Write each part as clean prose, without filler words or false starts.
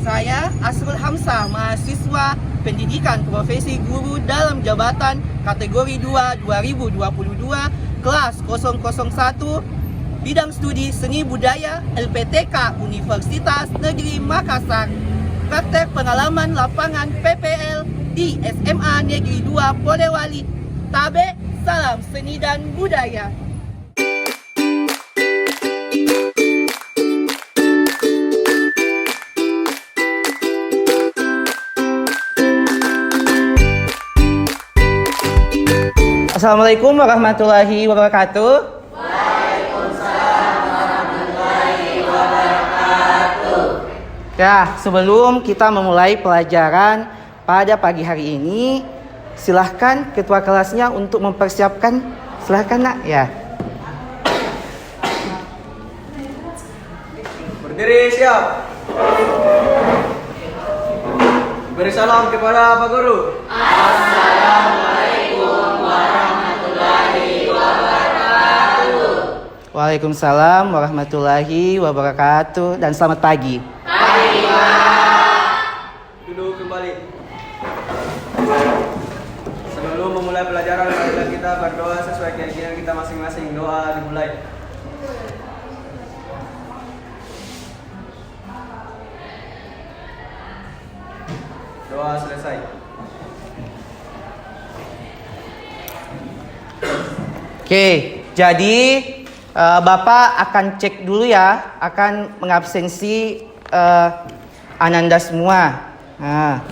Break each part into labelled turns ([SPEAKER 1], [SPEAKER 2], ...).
[SPEAKER 1] Saya Asrul Hamzah, mahasiswa Pendidikan Profesi Guru dalam Jabatan kategori 2 2022 kelas 001 bidang studi Seni Budaya LPTK Universitas Negeri Makassar. Praktek pengalaman lapangan PPL di SMA Negeri 2 Polewali. Tabe, salam seni dan budaya. Assalamualaikum warahmatullahi wabarakatuh. Waalaikumsalam warahmatullahi wabarakatuh. Ya, sebelum kita memulai pelajaran pada pagi hari ini, silahkan ketua kelasnya untuk mempersiapkan. Silahkan nak, ya.
[SPEAKER 2] Berdiri, siap. Beri salam kepada Pak Guru.
[SPEAKER 1] Waalaikumsalam warahmatullahi wabarakatuh dan selamat pagi.
[SPEAKER 2] Pagi, Pak. Duduk kembali. Sebelum memulai pelajaran, marilah kita berdoa sesuai keyakinan kita masing-masing. Doa dimulai. Doa selesai.
[SPEAKER 1] Oke, jadi Bapak akan cek dulu ya, akan mengabsensi Ananda semua. Nah.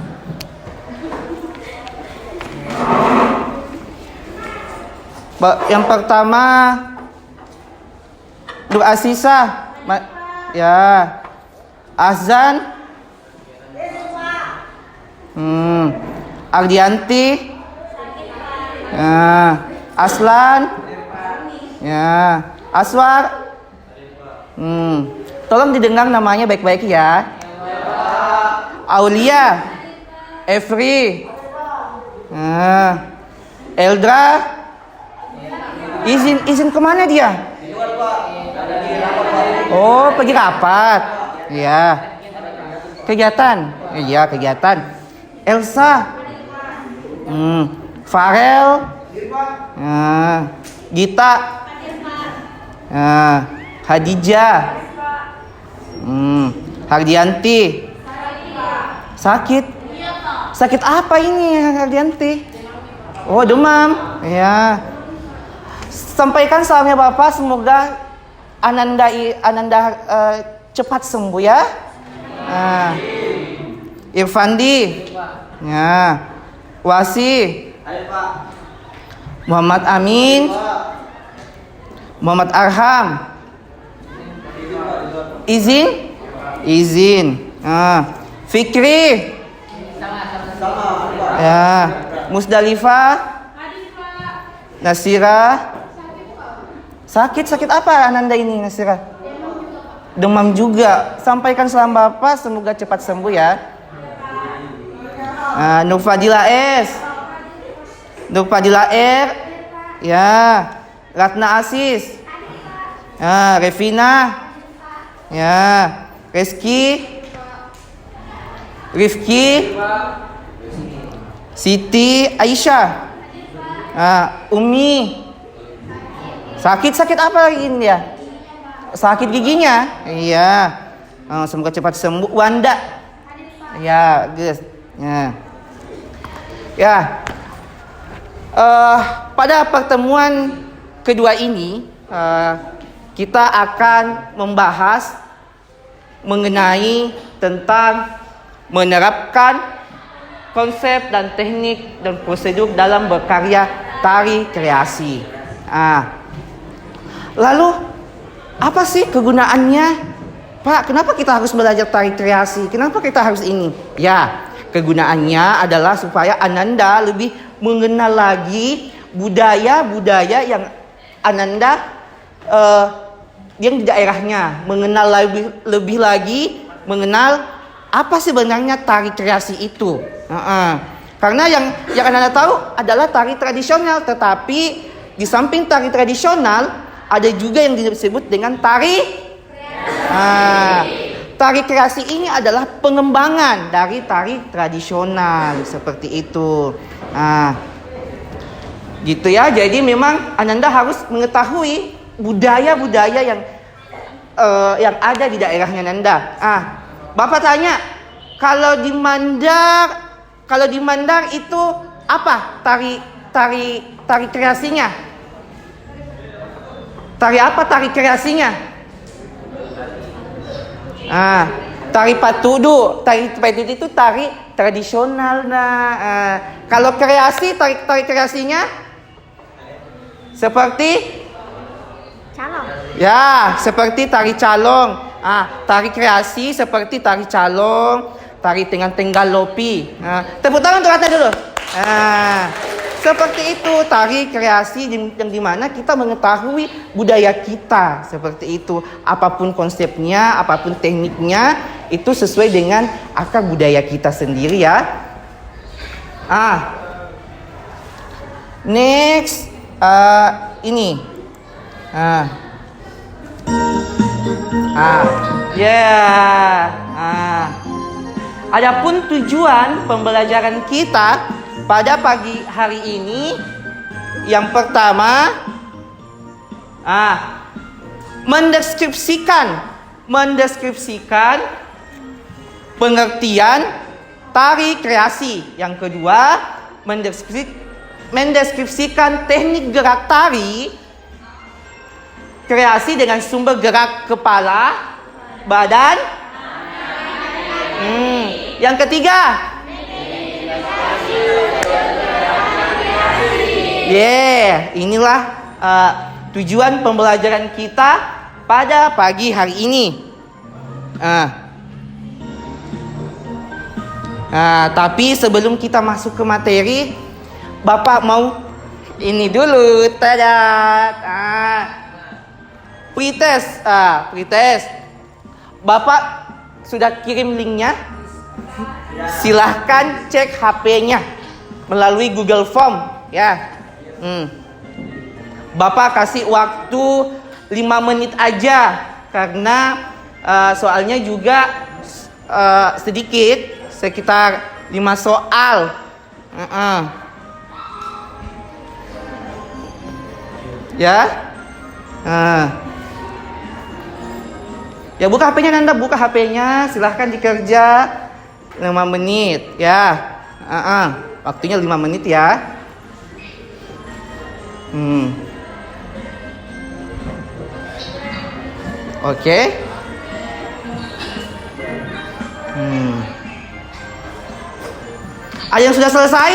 [SPEAKER 1] Yang pertama Nur Asisa, ya. Azan, Ardianti, ya. Aslan, ya. Aswar, tolong didengar namanya baik-baik ya. Aulia, Efri, Eldra, izin kemana dia? Oh, pergi rapat. Ya. Kegiatan. Iya, kegiatan. Elsa, Farel, Gita, Hadijah, Hardianti. Sakit? Sakit apa ini Hardianti? Oh, demam. Ya. Sampaikan salamnya Bapak, semoga Ananda cepat sembuh ya. Irfandi, ya. Wasi, Muhammad Amin, Muhammad Arham. Izin. Fikri, ya. Musdalifah, Nasira. Sakit apa Ananda ini, Nasira? Demam juga. Sampaikan salam Bapak, semoga cepat sembuh ya. Nur Fadila S, Nur Fadila R, ya. Ratna Asis, ya. Revina, ya. Reski, Rifki, Siti, Aisyah, Umi. Sakit apa lagi ini ya? Sakit giginya? Iya. Semoga cepat sembuh. Wanda, ya, guys. Ya. Pada pertemuan kedua ini kita akan membahas mengenai tentang menerapkan konsep dan teknik dan prosedur dalam berkarya tari kreasi. Lalu apa sih kegunaannya? Pak, kenapa kita harus belajar tari kreasi? Kenapa kita harus ini? Ya, kegunaannya adalah supaya Ananda lebih mengenal lagi budaya-budaya yang Ananda yang di daerahnya, mengenal lebih lagi mengenal apa sih sebenarnya tari kreasi itu. Karena yang Ananda tahu adalah tari tradisional, tetapi di samping tari tradisional ada juga yang disebut dengan tari tari kreasi ini adalah pengembangan dari tari tradisional seperti itu. Gitu ya. Jadi memang Ananda harus mengetahui budaya-budaya yang ada di daerahnya Ananda. Bapak tanya, kalau di Mandar itu apa tari kreasinya? Tari apa tari kreasinya? Tari patudu. Tari patudu itu tari tradisional. Kalau kreasi, tari kreasinya seperti
[SPEAKER 3] Calong.
[SPEAKER 1] ya, seperti tari calong. Tari kreasi seperti tari calong, tari dengan tenggal lopi. Tepuk tangan untuk Ratna dulu. Seperti itu tari kreasi yang dimana kita mengetahui budaya kita seperti itu. Apapun konsepnya, apapun tekniknya, itu sesuai dengan akar budaya kita sendiri ya. Next, ini. Adapun tujuan pembelajaran kita pada pagi hari ini, yang pertama, mendeskripsikan pengertian tari kreasi. Yang kedua, mendeskripsikan teknik gerak tari kreasi dengan sumber gerak kepala, badan. Yang ketiga, inilah tujuan pembelajaran kita pada pagi hari ini. Tapi sebelum kita masuk ke materi, Bapak mau ini dulu, pretest. Bapak sudah kirim linknya. Silahkan cek HP-nya melalui Google Form ya. Bapak kasih waktu 5 menit aja karena soalnya juga sedikit, sekitar 5 soal. Ya. Ya, buka HP-nya Nanda, buka HP-nya, silahkan dikerja 5 menit ya. Waktunya 5 menit ya. Oke. Ada yang sudah selesai?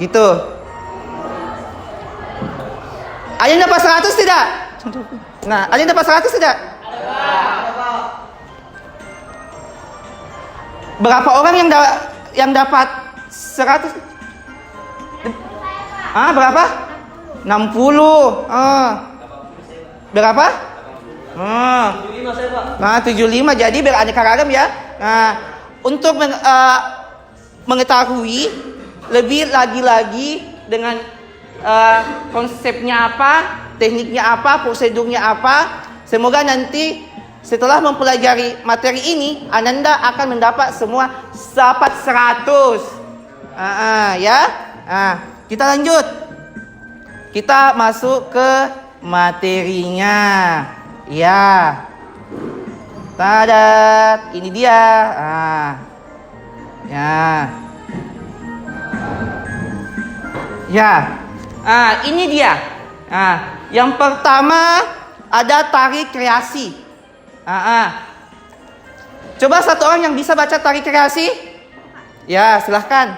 [SPEAKER 1] Gitu. Ada yang dapat 100 tidak? Nah, ada yang dapat 100 tidak? Berapa orang yang dapat 100? Berapa? 60. Berapa?
[SPEAKER 2] 75 saya, Pak.
[SPEAKER 1] 75. Jadi beraneka ragam ya. Untuk mengetahui lebih lagi dengan konsepnya apa, tekniknya apa, prosedurnya apa, semoga nanti setelah mempelajari materi ini, Ananda akan mendapat semua dapat 100. Ya. Kita lanjut. Kita masuk ke materinya. Ya. Tadat, ini dia. Ini dia. Yang pertama ada tari kreasi. Coba satu orang yang bisa baca tari kreasi? Ya, silahkan.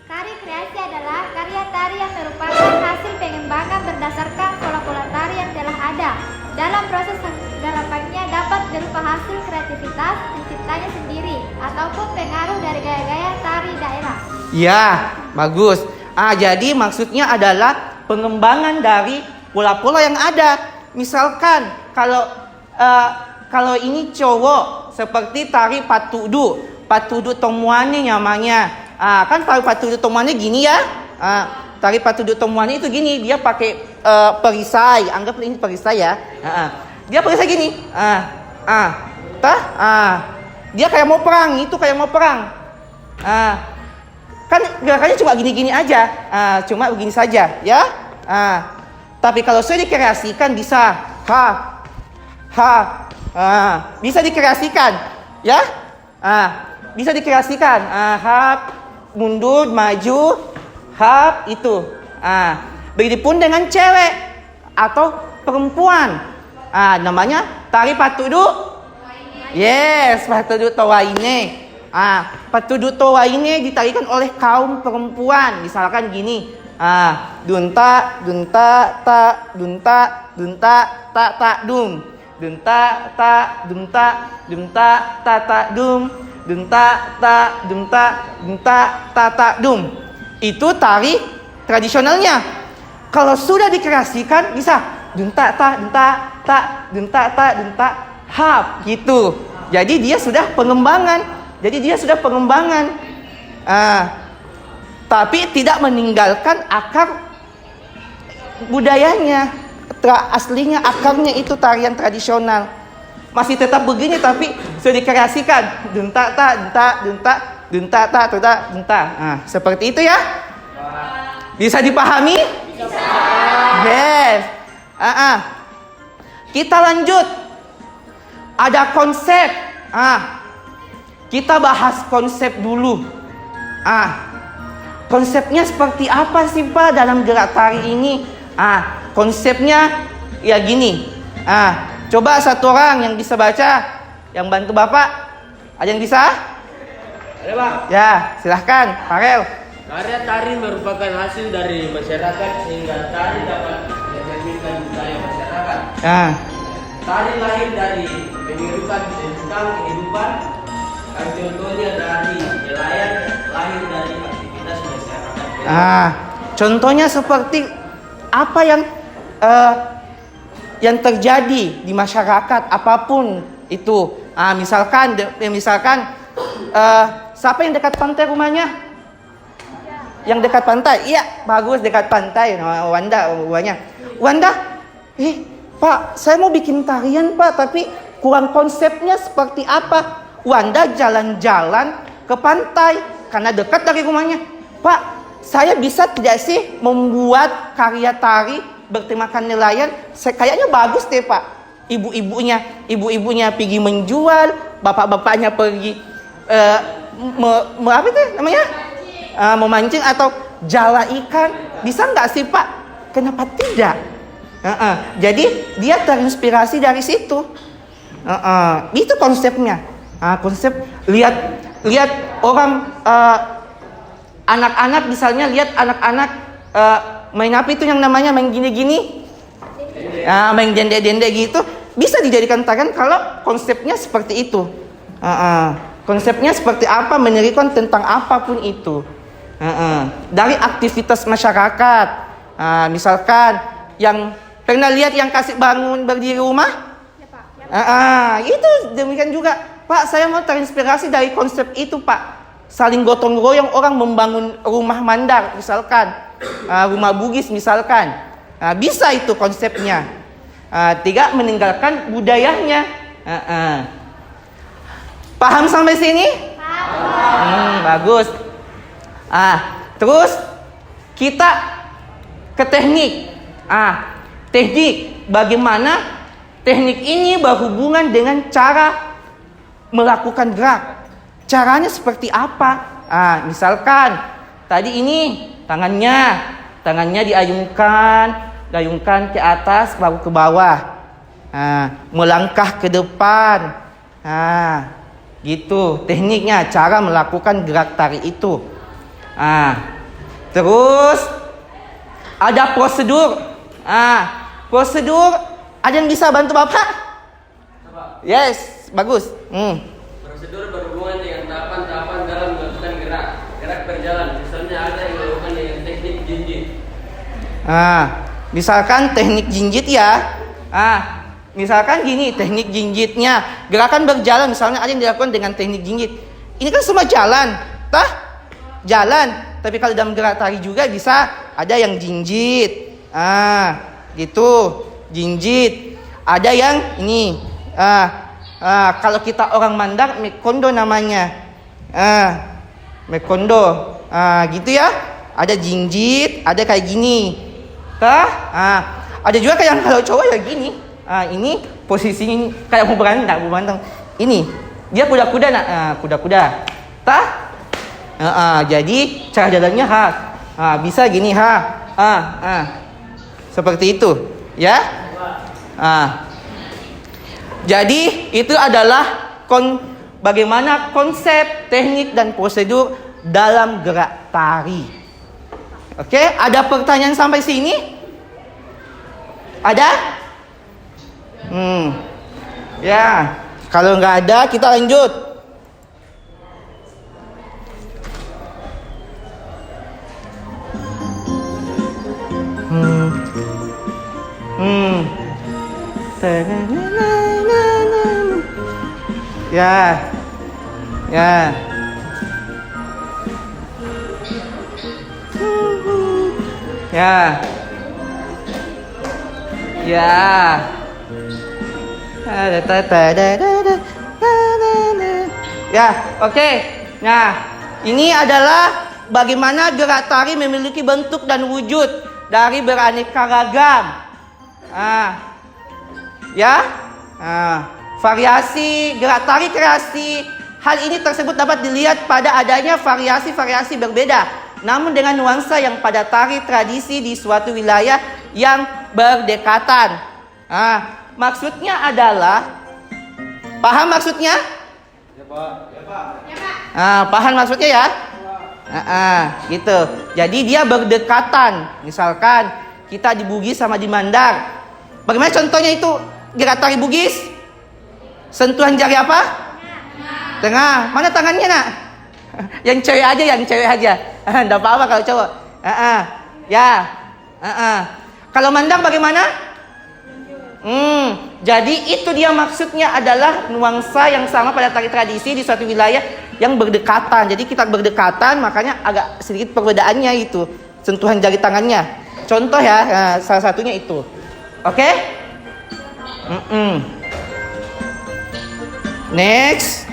[SPEAKER 3] Tari kreasi adalah karya tari yang merupakan hasil pengembangan berdasarkan pola-pola tari yang telah ada. Dalam proses penggarapannya dapat berupa hasil kreativitas penciptanya sendiri ataupun pengaruh dari gaya-gaya tari daerah. Ya,
[SPEAKER 1] bagus. Jadi maksudnya adalah pengembangan dari pola-pola yang ada. Misalkan kalau ini cowok seperti tari patudu tomuane namanya. Kan tari patudu tomuane gini ya. tari patudu tomuan itu gini, dia pakai perisai. Anggap ini perisai ya. Dia perisai gini. Dia kayak mau perang, itu kayak mau perang. Kan gerakannya cuma gini-gini aja. Cuma begini saja, ya. Tapi kalau sudah dikreasikan bisa bisa dikreasikan, ya. Bisa dikreasikan. Mundur, maju, itu. Begitupun dengan cewek atau perempuan. Namanya tari patudu. Yes, patudu towaine. Patudu towaine ditarikan oleh kaum perempuan. Misalkan gini. Dunta, dunta, ta, dunta, dunta, ta, ta, dum. Dunta, ta, dunta, dunta, ta, ta, dum. Dunta, ta, dunta, dunta, ta, ta, dum. Itu tari tradisionalnya. Kalau sudah dikreasikan bisa dunta, ta, dunta, ta, dunta, ta, dunta, hap gitu. Jadi dia sudah pengembangan. Tapi tidak meninggalkan akar budayanya. Aslinya akarnya itu tarian tradisional. Masih tetap begini tapi sudah dikreasikan. Dunta, ta, dunta, dunta, dunta, ta, dunta, dunta. Seperti itu ya. Bisa dipahami? Bisa. Yes. Kita lanjut. Ada konsep. Kita bahas konsep dulu. Konsepnya seperti apa sih Pak dalam gerak tari ini? Konsepnya ya gini. Coba satu orang yang bisa baca, yang bantu Bapak. Ada yang bisa?
[SPEAKER 2] Ada Pak.
[SPEAKER 1] Ya, silahkan, Farel.
[SPEAKER 4] Karya tari merupakan hasil dari masyarakat sehingga tari dapat mencerminkan budaya masyarakat. Tari lahir dari penirukan tentang kehidupan. Contohnya dari nelayan, lahir dari aktivitas masyarakat.
[SPEAKER 1] Contohnya seperti apa yang terjadi di masyarakat apapun itu. Misalkan siapa yang dekat pantai rumahnya? Yang dekat pantai, iya bagus dekat pantai. Wanda, Wanda, Pak, saya mau bikin tarian Pak, tapi kurang konsepnya seperti apa? Wanda jalan-jalan ke pantai karena dekat dari rumahnya. Pak, saya bisa tidak sih membuat karya tari bertemakan nelayan? Kayaknya bagus deh Pak. Ibu-ibunya pergi menjual, bapak-bapaknya pergi apa itu namanya? Memancing atau jala ikan. Bisa nggak sih Pak? Kenapa tidak? Jadi dia terinspirasi dari situ. Itu konsepnya. Konsep lihat orang anak-anak misalnya, lihat anak-anak main apa itu yang namanya main gini-gini, main dendek-dendek gitu, bisa dijadikan tarian kalau konsepnya seperti itu. Konsepnya seperti apa, menerikan tentang apapun itu. Dari aktivitas masyarakat. Misalkan yang pernah lihat yang kasih bangun berdiri rumah? Itu demikian juga. Pak, saya mau terinspirasi dari konsep itu Pak. Saling gotong royong orang membangun rumah mandar misalkan, rumah Bugis misalkan. Bisa itu konsepnya. Tidak meninggalkan budayanya. Paham sampai sini? Paham. Bagus. Terus kita ke teknik. Teknik bagaimana teknik ini berhubungan dengan cara melakukan gerak. Caranya seperti apa? Misalkan tadi ini tangannya diayunkan ke atas baru ke bawah. Melangkah ke depan. Gitu tekniknya, cara melakukan gerak tari itu. Terus ada prosedur. Prosedur, ada yang bisa bantu Bapak? Yes, bagus.
[SPEAKER 4] Prosedur berhubungan dengan tahapan-tahapan dalam melakukan gerak berjalan. Misalnya ada yang melakukan dengan teknik jinjit.
[SPEAKER 1] Misalkan teknik jinjit ya. Misalkan gini, teknik jinjitnya gerakan berjalan, misalnya ada yang dilakukan dengan teknik jinjit. Ini kan semua jalan, jalan. Tapi kalau dalam gerak tari juga bisa ada yang jinjit. Gitu. Jinjit. Ada yang ini. Kalau kita orang Mandar, mekondo namanya. Mekondo. Gitu ya. Ada jinjit, ada kayak gini. Ada juga kayak kalau cowok ya gini. Ini posisinya kayak mau berantem. Ini dia kuda-kuda nak. Kuda-kuda. Jadi cara jalannya bisa gini seperti itu ya. Jadi itu adalah bagaimana konsep, teknik dan prosedur dalam gerak tari. Oke, ada pertanyaan sampai sini? Ada? Ya, kalau nggak ada kita lanjut. Ya. Ya, oke. Nah, ini adalah bagaimana gerak tari memiliki bentuk dan wujud dari beraneka ragam. Variasi gerak tari kreasi. Hal ini tersebut dapat dilihat pada adanya variasi-variasi berbeda, namun dengan nuansa yang pada tari tradisi di suatu wilayah yang berdekatan. Maksudnya adalah, paham maksudnya?
[SPEAKER 2] Ya Pak.
[SPEAKER 1] Paham maksudnya ya? Gitu. Jadi dia berdekatan. Misalkan kita di Bugis sama di Mandar. Bagaimana contohnya itu gerak tari Bugis? Sentuhan jari apa? Tengah. Mana tangannya nak? Yang cewek aja. Enggak apa-apa kalau cowok. Kalau Mandar bagaimana? Jadi itu dia maksudnya adalah nuansa yang sama pada tari tradisi di suatu wilayah yang berdekatan. Jadi kita berdekatan, makanya agak sedikit perbedaannya itu sentuhan jari tangannya. Contoh ya, salah satunya itu. Oke? Next.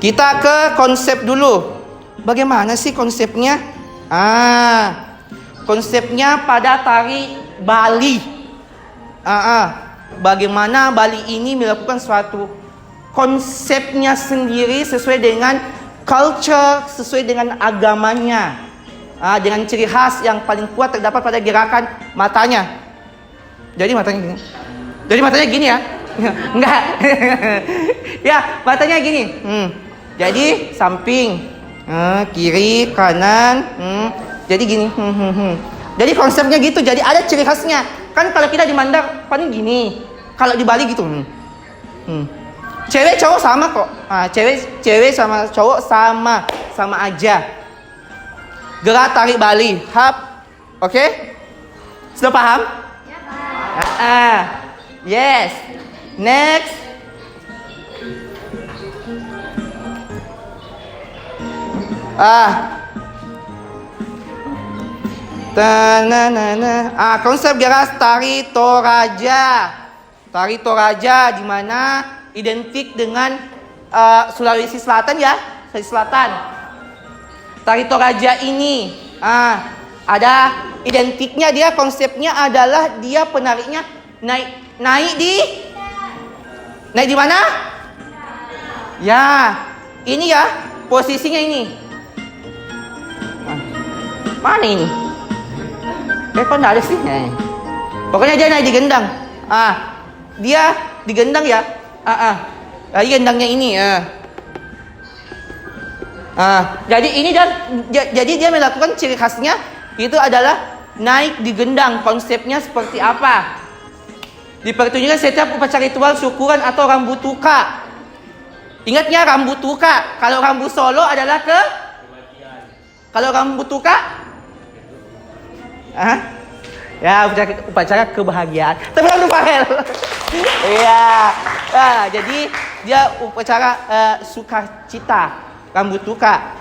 [SPEAKER 1] Kita ke konsep dulu. Bagaimana sih konsepnya? Konsepnya pada tari Bali. Bagaimana Bali ini melakukan suatu konsepnya sendiri sesuai dengan culture, sesuai dengan agamanya. Dengan ciri khas yang paling kuat terdapat pada gerakan matanya. Jadi matanya gini. Ya? Enggak. Ya, matanya gini. Jadi samping, kiri, kanan. Jadi gini. Jadi konsepnya gitu. Jadi ada ciri khasnya. Kan kalau kita di Mandar paling gini. Kalau di Bali gitu. Cewek cowok sama kok. Cewek sama cowok sama aja. Gerak tari Bali. Oke? Sudah paham?
[SPEAKER 3] Ya, Pak.
[SPEAKER 1] Yes. Next. Konsep gerak tari Toraja. Tari Toraja di mana identik dengan Sulawesi Selatan ya, Sulawesi Selatan. Tari Toraja ini ada identiknya, dia konsepnya adalah dia penariknya naik di mana? Ya, ini ya posisinya ini. Mana ini? Kok nggak ada sih? Pokoknya dia naik di gendang. Dia di gendang ya. Lagi gendangnya ini. Jadi dia melakukan ciri khasnya itu adalah naik di gendang. Konsepnya seperti apa? Dipertunjukkan setiap upacara ritual syukuran atau rambut tuka. Ingatnya rambut tuka. Kalau rambut solo adalah kalau rambut tuka? Ya, upacara kebahagiaan. Tapi kan lupa Hel. Iya. Jadi dia upacara sukacita, rambut duka.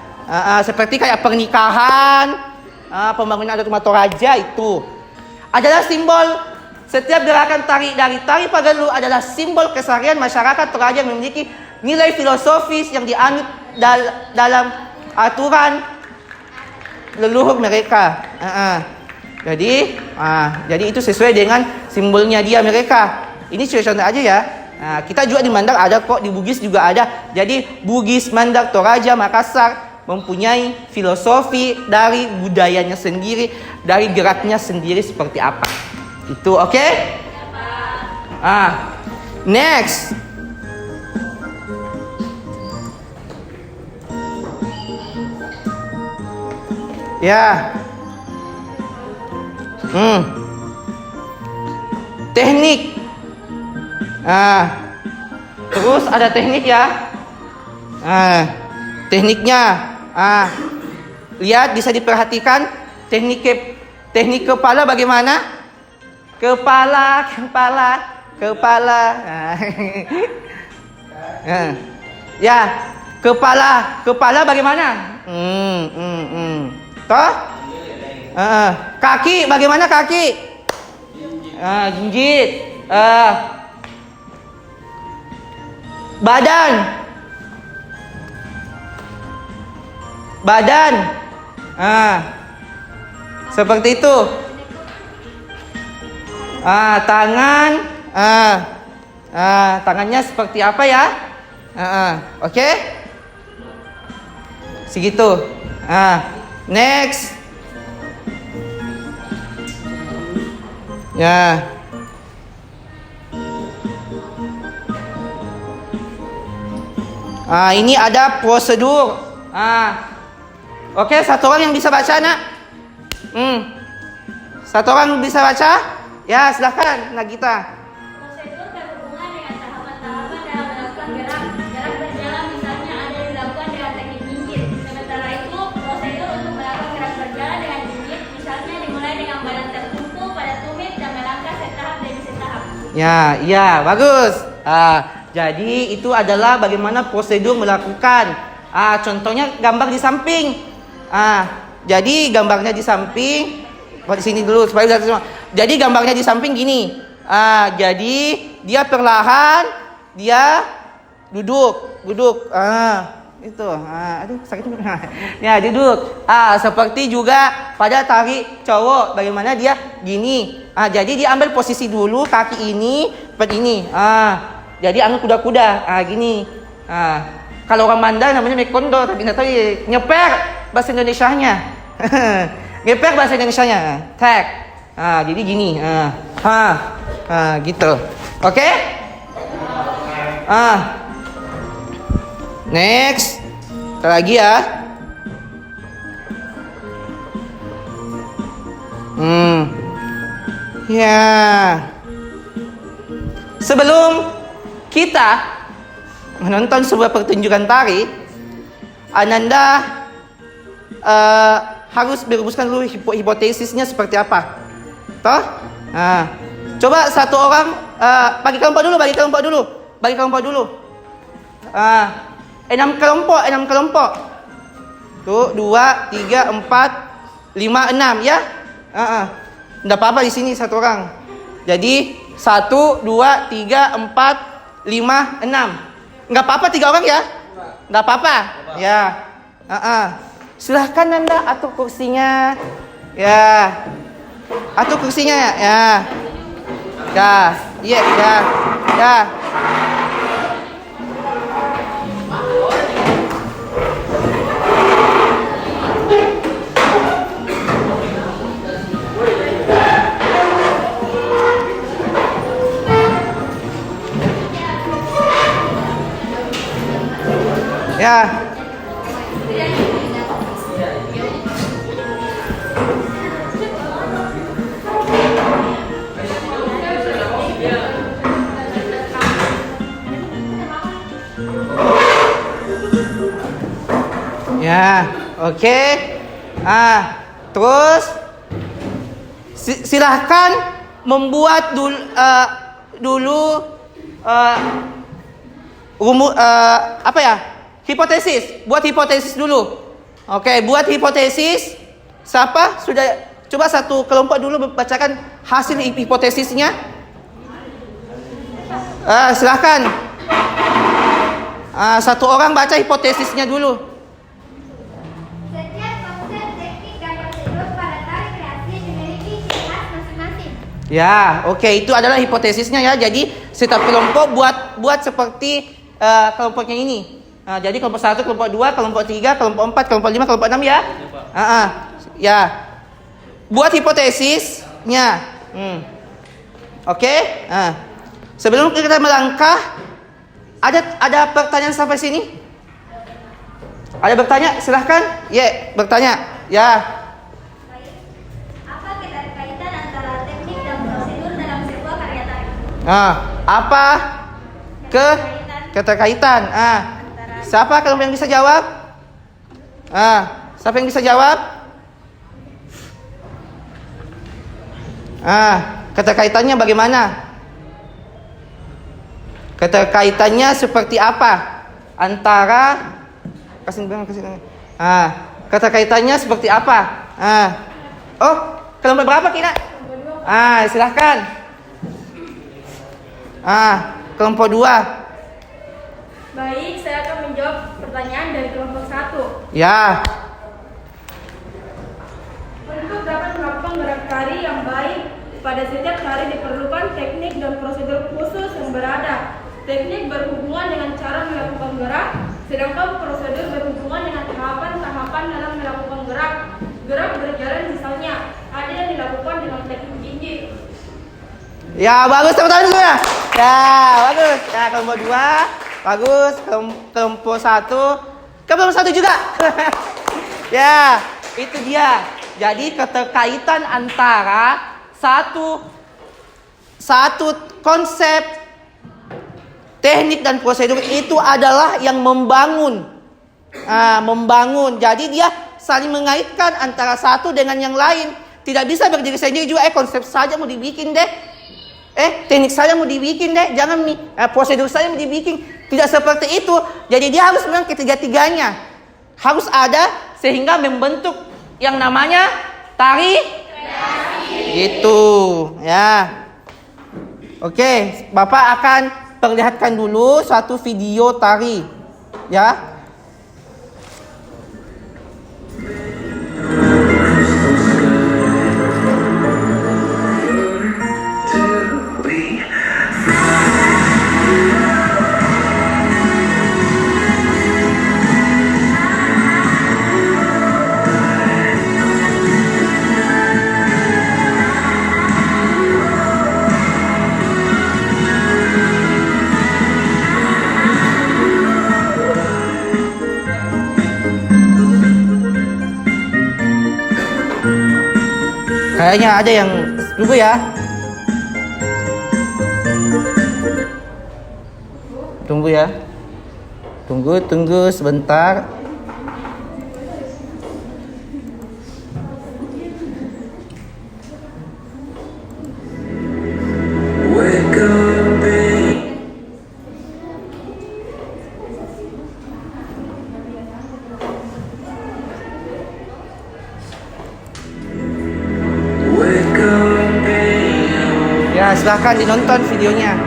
[SPEAKER 1] Seperti kayak pernikahan, pembangunan rumah Toraja itu adalah simbol. Setiap gerakan tari dari tari Pagalu adalah simbol keseharian masyarakat Toraja yang memiliki nilai filosofis yang dianut dalam aturan leluhur mereka. Jadi itu sesuai dengan simbolnya dia mereka. Ini contoh aja ya. Kita juga di Mandar ada kok, di Bugis juga ada. Jadi Bugis, Mandar, Toraja, Makassar mempunyai filosofi dari budayanya sendiri, dari geraknya sendiri seperti apa. Itu oke? Okay? Next. Ya. Teknik. Terus ada teknik ya. Tekniknya. Lihat, bisa diperhatikan teknik kepala bagaimana? Kepala. Ya, kepala bagaimana? Toh? Kaki bagaimana kaki? Jinjit. Badan. Seperti itu. Tangan. Tangannya seperti apa ya? Oke? Segitu. Next. Ya. Ini ada prosedur. Oke, satu orang yang bisa baca, nak? Satu orang bisa baca? Ya, silahkan, Nagita.
[SPEAKER 3] Prosedur berhubungan dengan tahapan-tahapan dalam melakukan gerak berjalan, misalnya ada dilakukan dengan teknik jinjit. Sementara itu, prosedur untuk melakukan gerak berjalan dengan jinjit, misalnya dimulai dengan badan tertumpu pada tumit dan melangkah setahap demi setahap. Ya, bagus. Jadi itu adalah bagaimana prosedur melakukan. Contohnya gambar di samping. Jadi gambarnya di samping. Di sini dulu supaya lihat semua. Jadi gambarnya di samping gini. Jadi dia perlahan dia duduk. Itu. Aduh sakit. Ya, duduk. Seperti juga pada tari cowok, bagaimana dia gini. Jadi dia ambil posisi dulu, kaki ini seperti ini. Jadi anu kuda-kuda. Gini. Kalau orang Mandar namanya mekondo, tapi nggak tahu nyeper bahasa Indonesianya. Nyeper bahasa Indonesianya. Tag. Jadi gini. Gitu. Oke? Next. Kita lagi ya. Ya. Sebelum kita menonton sebuah pertunjukan tari, Ananda harus merumuskan dulu hipotesisnya seperti apa. Toh? Coba satu orang bagi kelompok dulu. 6 kelompok. Tuh, 2, 3, 4, 5, 6 ya. Enggak apa-apa di sini satu orang. Jadi 1, 2, 3, 4, 5, 6. Enggak apa-apa 3 orang ya? Enggak apa-apa. Ya. Silahkan Anda atur kursinya. Ya. Atur kursinya ya. Ya. Iya, ya. Ya. Ya, oke. Terus silahkan membuat dulu
[SPEAKER 1] apa ya? Hipotesis. Buat hipotesis dulu. Oke, buat hipotesis. Siapa sudah coba satu kelompok dulu bacakan hasil hipotesisnya? Silahkan. Satu orang baca hipotesisnya dulu.
[SPEAKER 3] Setiap konsep teknik dan prosedur pada tari kreasi memiliki ciri khas masing-masing.
[SPEAKER 1] Ya, oke, itu adalah hipotesisnya ya. Jadi setiap kelompok buat seperti kelompoknya ini. Jadi kelompok 1, kelompok 2, kelompok 3, kelompok 4, kelompok 5, kelompok 6 ya. Ya. Buat hipotesisnya. Oke. Sebelum kita melangkah, ada pertanyaan sampai sini? Ada bertanya? Silahkan. Bertanya. Ya.
[SPEAKER 3] Apa keterkaitan antara teknik dan prosedur dalam sebuah karya tari?
[SPEAKER 1] Apa keterkaitan? Siapa kalau yang bisa jawab? Siapa yang bisa jawab? Keterkaitannya bagaimana? Keterkaitannya seperti apa antara keterkaitannya seperti apa? Kelompok berapa Kina? Silahkan. Kelompok 2.
[SPEAKER 5] Baik, saya akan menjawab pertanyaan dari kelompok 1.
[SPEAKER 1] Ya.
[SPEAKER 5] Untuk dapat melakukan gerak tari yang baik, pada setiap tari diperlukan teknik dan prosedur khusus yang berada. Teknik berhubungan dengan cara melakukan gerak, sedangkan prosedur berhubungan dengan tahapan-tahapan dalam melakukan gerak. Gerak berjalan misalnya, ada yang dilakukan dengan teknik jinjit.
[SPEAKER 1] Ya, bagus tepuk tangan dulu ya. Ya, bagus. Ya, kelompok 2. Bagus. Kelompok 1. Kelompok 1 juga. Ya, itu dia. Jadi keterkaitan antara satu konsep teknik dan prosedur itu adalah yang membangun. Jadi dia saling mengaitkan antara satu dengan yang lain. Tidak bisa berdiri sendiri juga. Konsep saja mau dibikin deh. Teknik saya mau dibikin deh. Jangan nih. Prosedur saya mau dibikin. Tidak seperti itu. Jadi dia harus memang ketiga-tiganya harus ada sehingga membentuk yang namanya tari itu ya. Oke, Bapak akan perlihatkan dulu satu video tari ya. Kayaknya ada yang tunggu ya. Tunggu ya. Tunggu sebentar. Ya, silahkan dinonton videonya.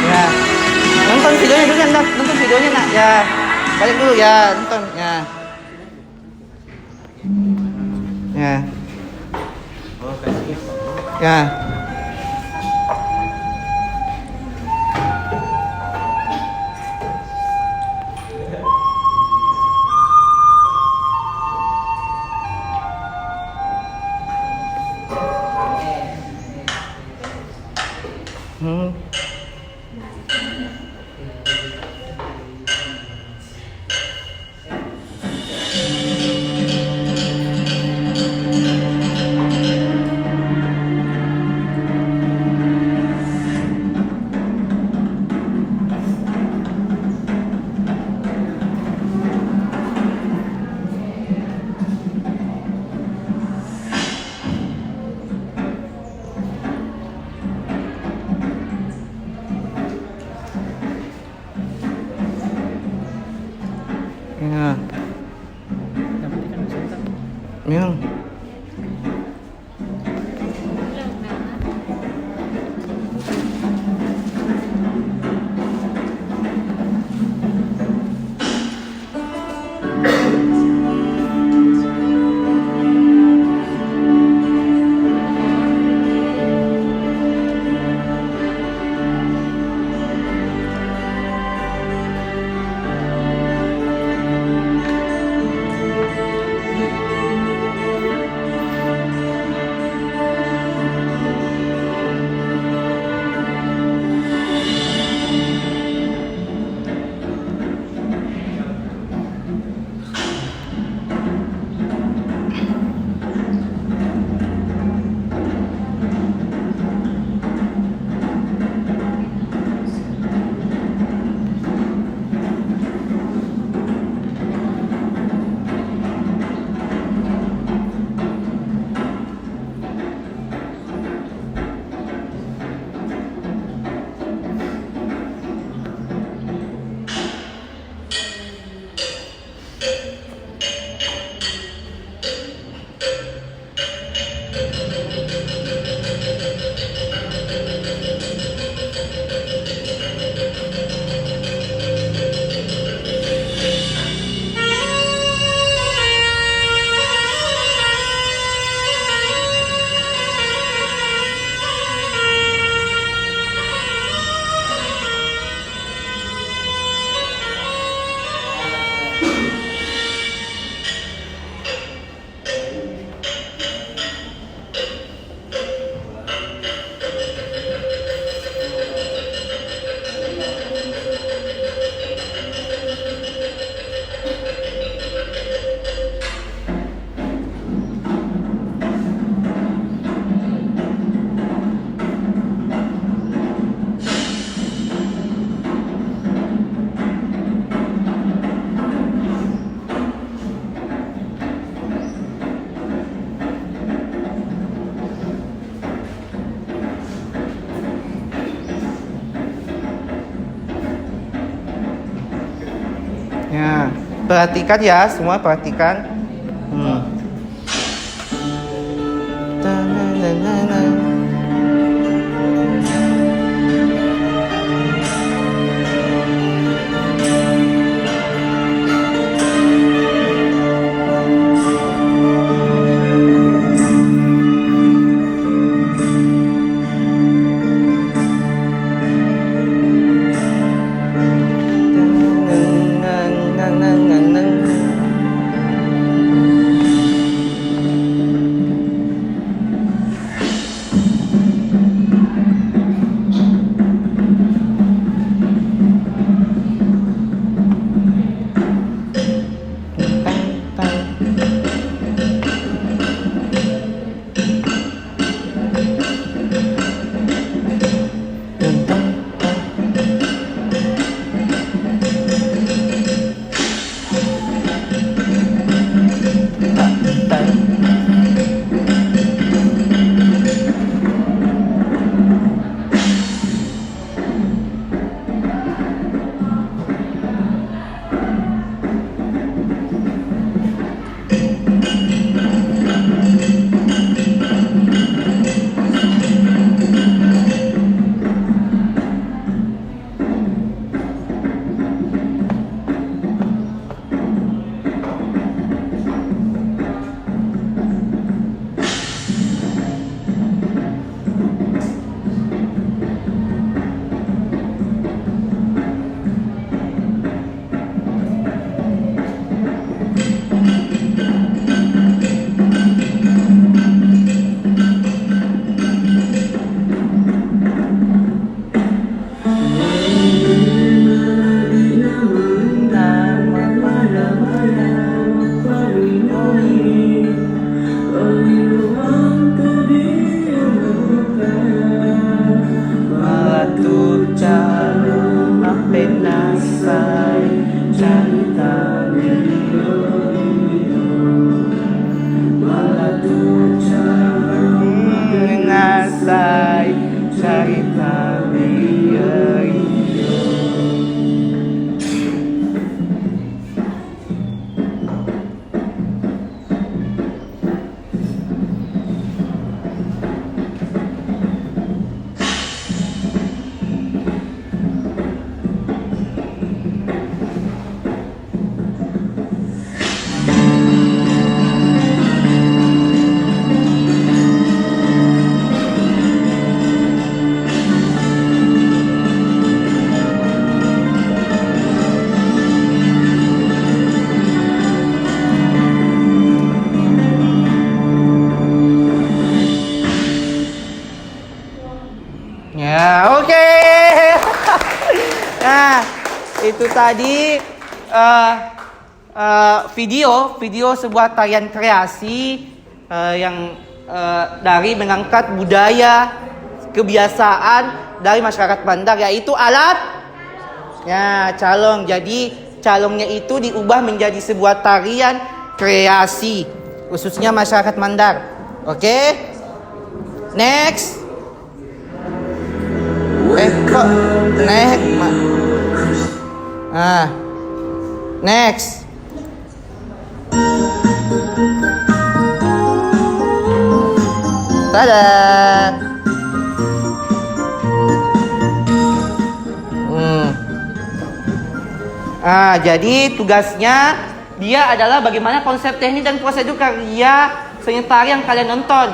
[SPEAKER 1] Ya, nonton videonya dulu nak, nonton videonya nak. Ya, balik dulu ya, nonton ya. Ya. Ya. Ya. Ya, perhatikan ya, semua perhatikan. itu tadi video sebuah tarian kreasi yang dari mengangkat budaya kebiasaan dari masyarakat Bandar, yaitu alat calong. Jadi calongnya itu diubah menjadi sebuah tarian kreasi khususnya masyarakat Mandar. Oke? Next. Next. Tada. Jadi tugasnya dia adalah bagaimana konsep teknik dan prosedur karya seni tari yang kalian nonton.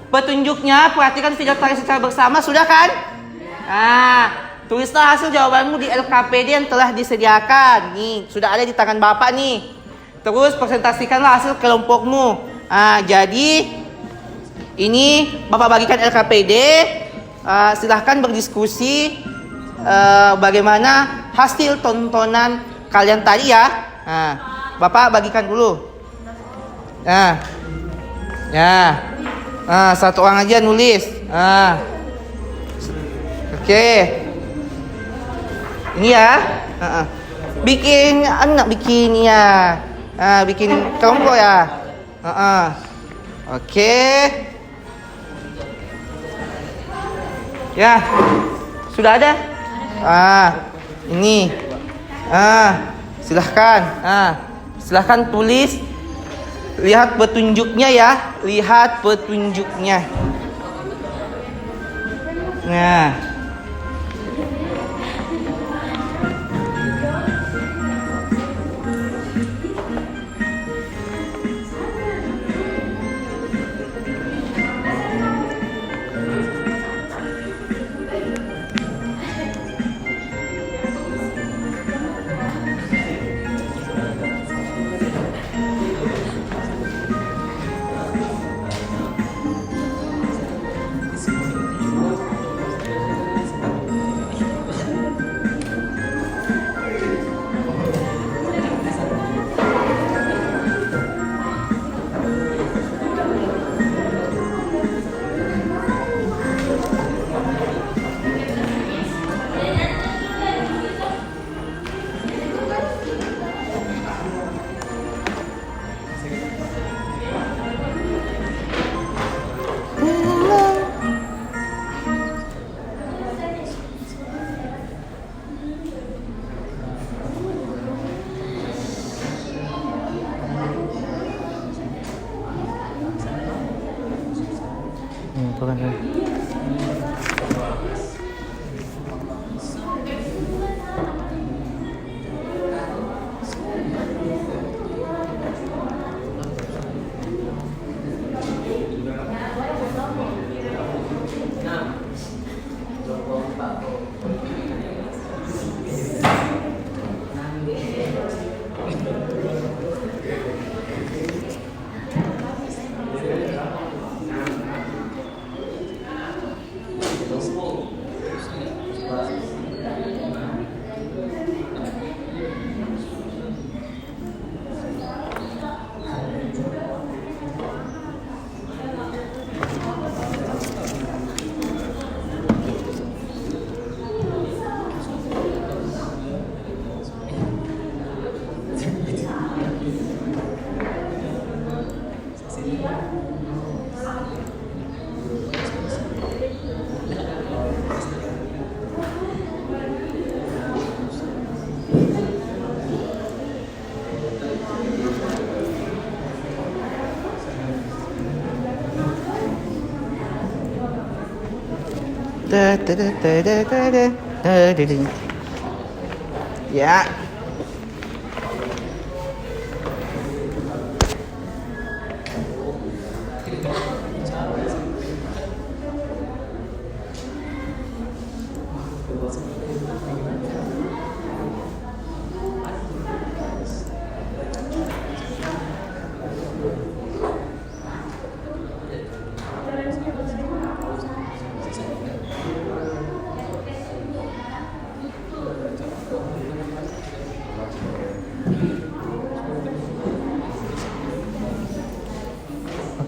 [SPEAKER 1] Petunjuknya, perhatikan video tari secara bersama, sudah kan? Tulislah hasil jawabanmu di LKPD yang telah disediakan. Nih, sudah ada di tangan Bapak nih. Terus presentasikanlah hasil kelompokmu. Jadi ini Bapak bagikan LKPD. Silahkan berdiskusi bagaimana hasil tontonan kalian tadi ya. Bapak bagikan dulu. Satu orang aja nulis. Oke. Ini ya. Bikin bikin kelompok ya. Oke. Ya. Sudah ada? Ini. Silahkan. Silahkan tulis. Lihat petunjuknya ya. Lihat petunjuknya. Ya.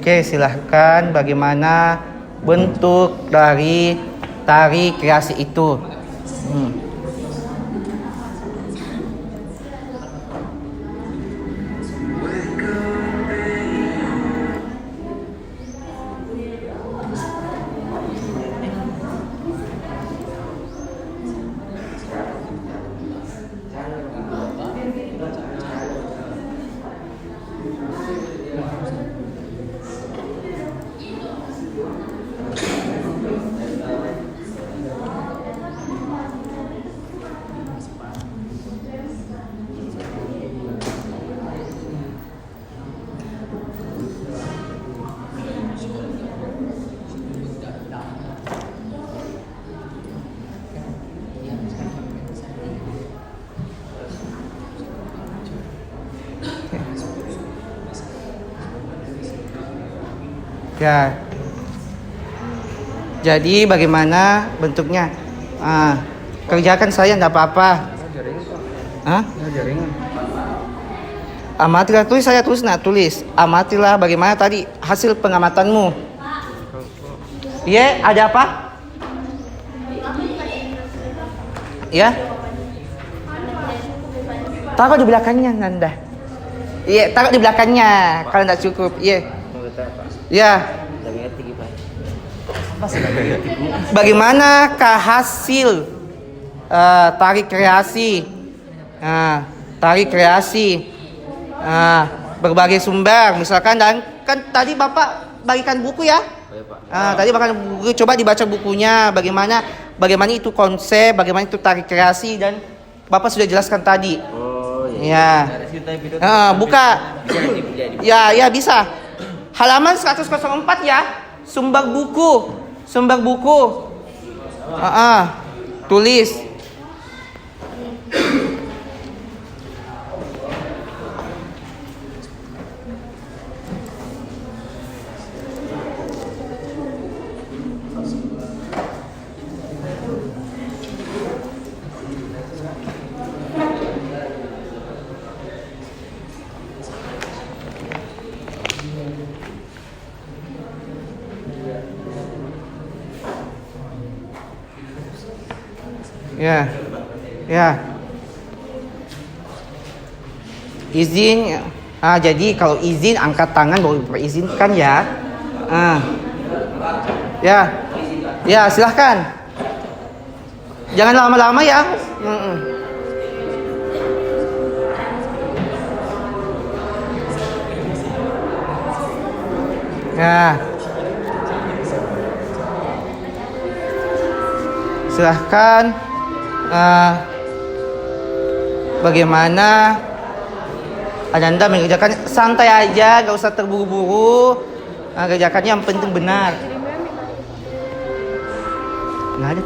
[SPEAKER 1] Oke, silahkan bagaimana bentuk dari tari kreasi itu. Ya. Jadi bagaimana bentuknya? Kerjakan saya enggak apa-apa. Amatilah, tulis, saya tulis, tulis. Amatilah bagaimana tadi hasil pengamatanmu. Iya, ada apa? Ya. Taruh di belakangnya, Nanda. Iya, taruh di belakangnya kalau enggak cukup. Iya. Ya. Bagaimanakah hasil tari kreasi? Tari kreasi berbagai sumber, misalkan, dan kan tadi Bapak bagikan buku ya. Tadi bahkan buku, coba dibaca bukunya, bagaimana itu konsep, bagaimana itu tari kreasi, dan Bapak sudah jelaskan tadi. Ya. Buka. Ya bisa. Halaman 104 ya. Sumber buku. Tulis. Ya. Izin. Jadi kalau izin angkat tangan baru perizinkan ya. Ya, silahkan. Jangan lama-lama ya. Ya. Silahkan. Bagaimana Anda mengerjakan, santai aja, gak usah terburu-buru. Kerjakannya yang penting benar. Nggak ada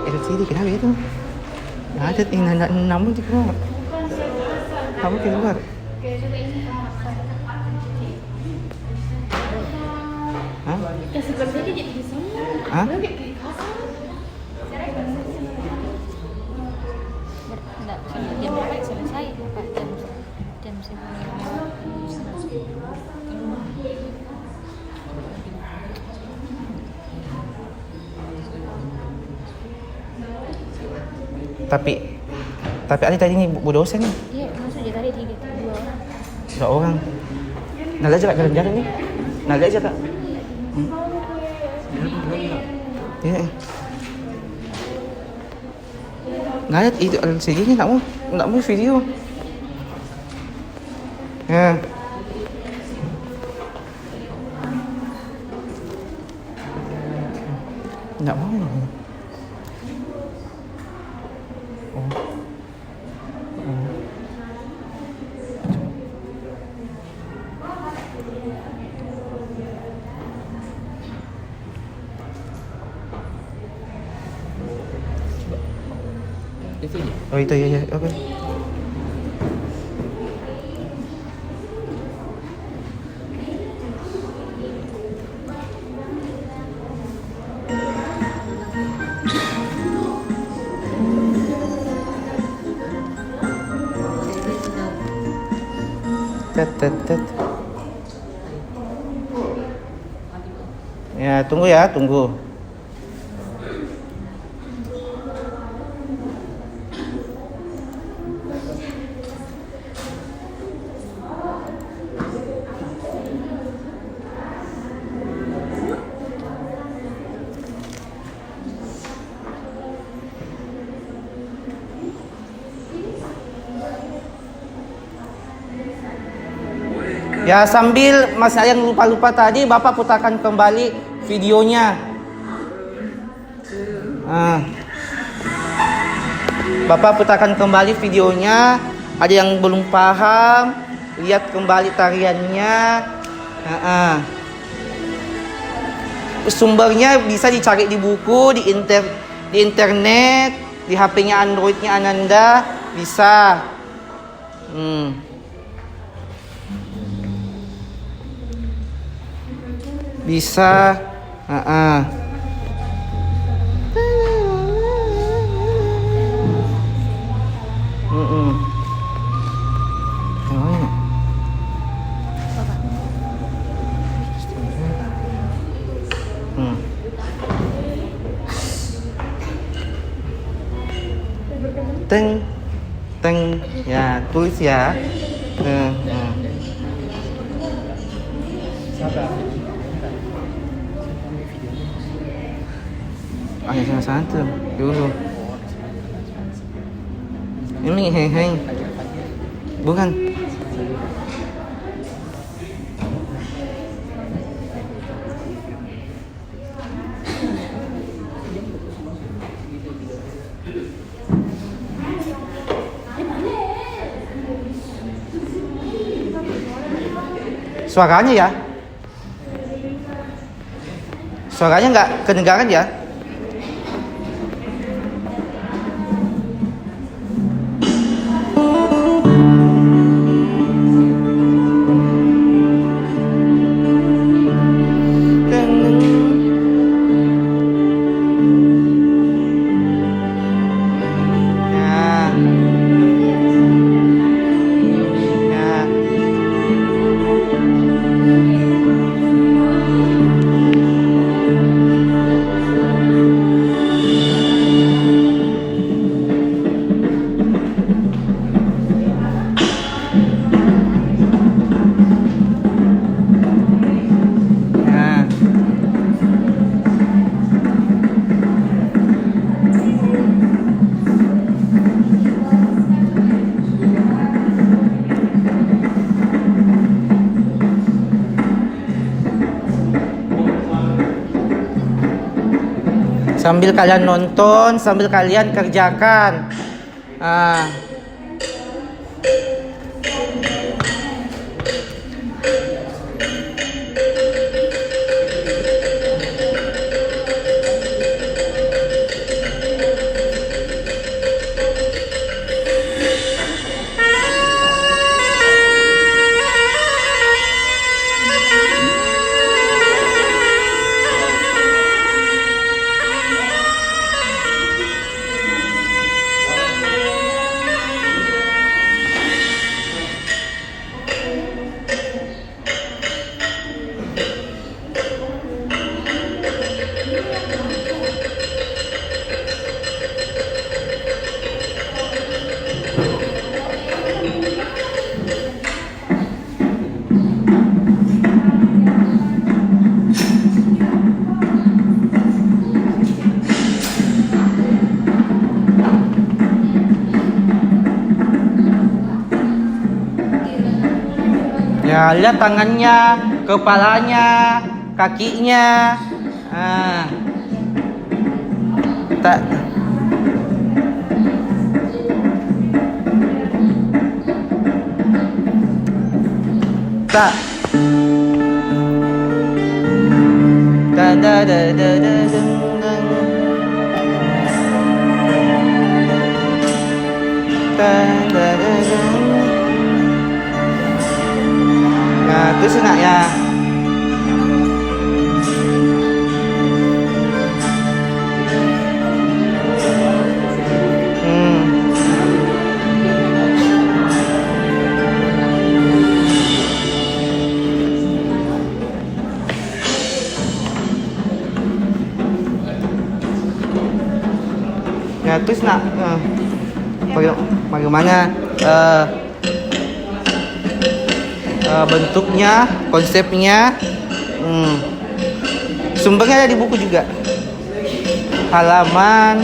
[SPEAKER 1] LCD, kenapa itu? Nggak ada, namun di keluar. Kamu keluar.
[SPEAKER 3] Jam berapa selesai? Jam 9.
[SPEAKER 1] Tapi ada tadi nih bu dosen nih.
[SPEAKER 3] Iya, maksudnya tadi 2 orang.
[SPEAKER 1] 2 orang. Nada aja Kak, jalan nih. Nada aja Kak. Iya. Nggak ada itu LCD-nya, nggak mau video. Ya. Nggak mau. Oh itu ya, oke. Tet. Ya, tunggu ya, tunggu. Ya, sambil Mas yang lupa-lupa tadi, Bapak putarkan kembali videonya. Bapak putarkan kembali videonya. Ada yang belum paham, lihat kembali tariannya. Sumbernya bisa dicari di buku, di internet, di HP-nya Android-nya Ananda bisa. Bisa. Teng, teng, ya tulis ya. Yang satu dulu. Ini heng, bukan. Suaranya ya. Suaranya nggak kedengaran ya. Sambil kalian nonton, sambil kalian kerjakan. Ya, lihat tangannya, kepalanya, kakinya. Tak. Tak. Da da da da da deng deng. Da da da deng. Nah, terus nak ya. Ya, terus nak bagaimana bentuknya, konsepnya. Sumbernya ada di buku juga. Halaman.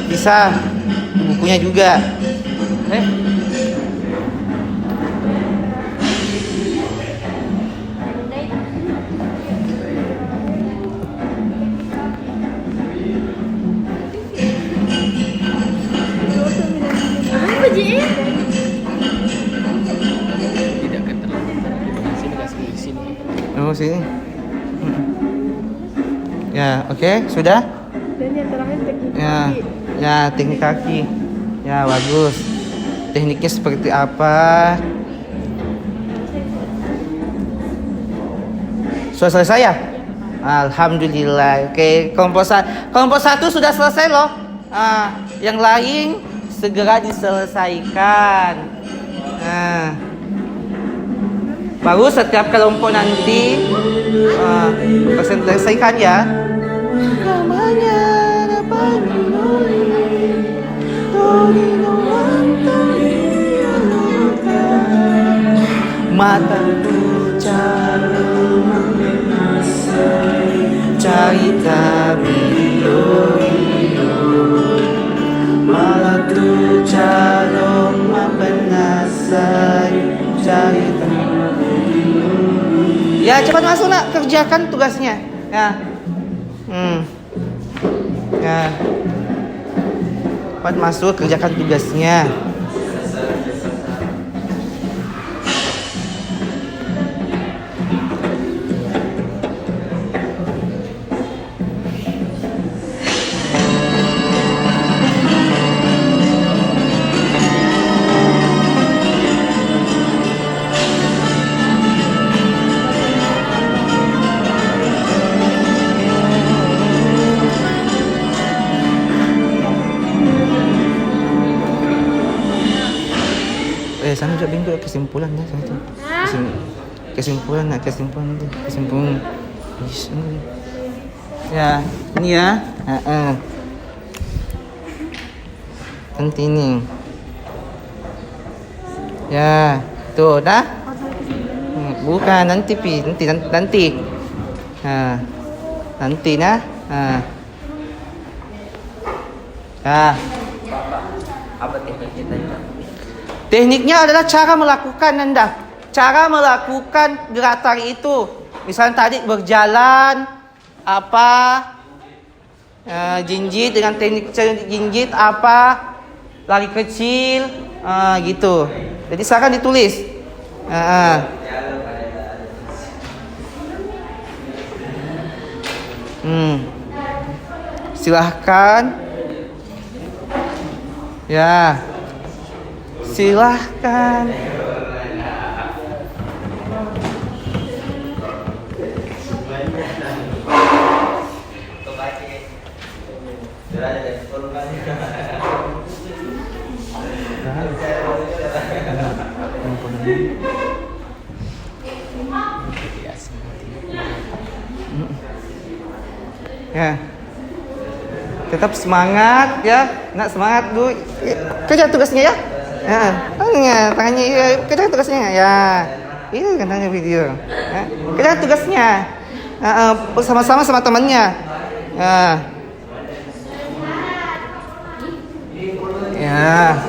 [SPEAKER 1] Bisa bukunya juga. Oh, sini. Ya, oke, sudah?
[SPEAKER 5] Dan yang terakhir teknik
[SPEAKER 1] Ya,
[SPEAKER 5] kaki.
[SPEAKER 1] ya teknik kaki. Ya, bagus. Tekniknya seperti apa? Sudah selesai ya? Alhamdulillah. Oke, kelompok 1 sudah selesai loh. Yang lain segera diselesaikan. Baru setiap kelompok nanti selesaikan ya. Namanya dapat mataku cerita bio malah tu calon mapenasai cerita. Ya, cepat masuk nak, kerjakan tugasnya. Ya. Ya. Cepat masuk, kerjakan tugasnya. Sana juga bingung kesimpulan ya sana tuh. Kesimpulan. Ya, ini ya. Nanti ini. Ya, tuh dah. Bukan nanti nanti. Nanti nah.
[SPEAKER 4] Apa tekniknya tadi?
[SPEAKER 1] Tekniknya adalah cara melakukan Anda. Cara melakukan gerak tarik itu. Misalnya tadi berjalan, jinjit dengan teknik jinjit lari kecil, gitu. Jadi silakan ditulis. Silahkan. Ya. Silahkan. Ya. Tetap semangat ya. Nak semangat dulu. Kerja tugasnya ya. Tangannya kerja tugasnya ya. Ini kan tanya video. Kerja tugasnya. Bersama-sama sama temannya. Ya.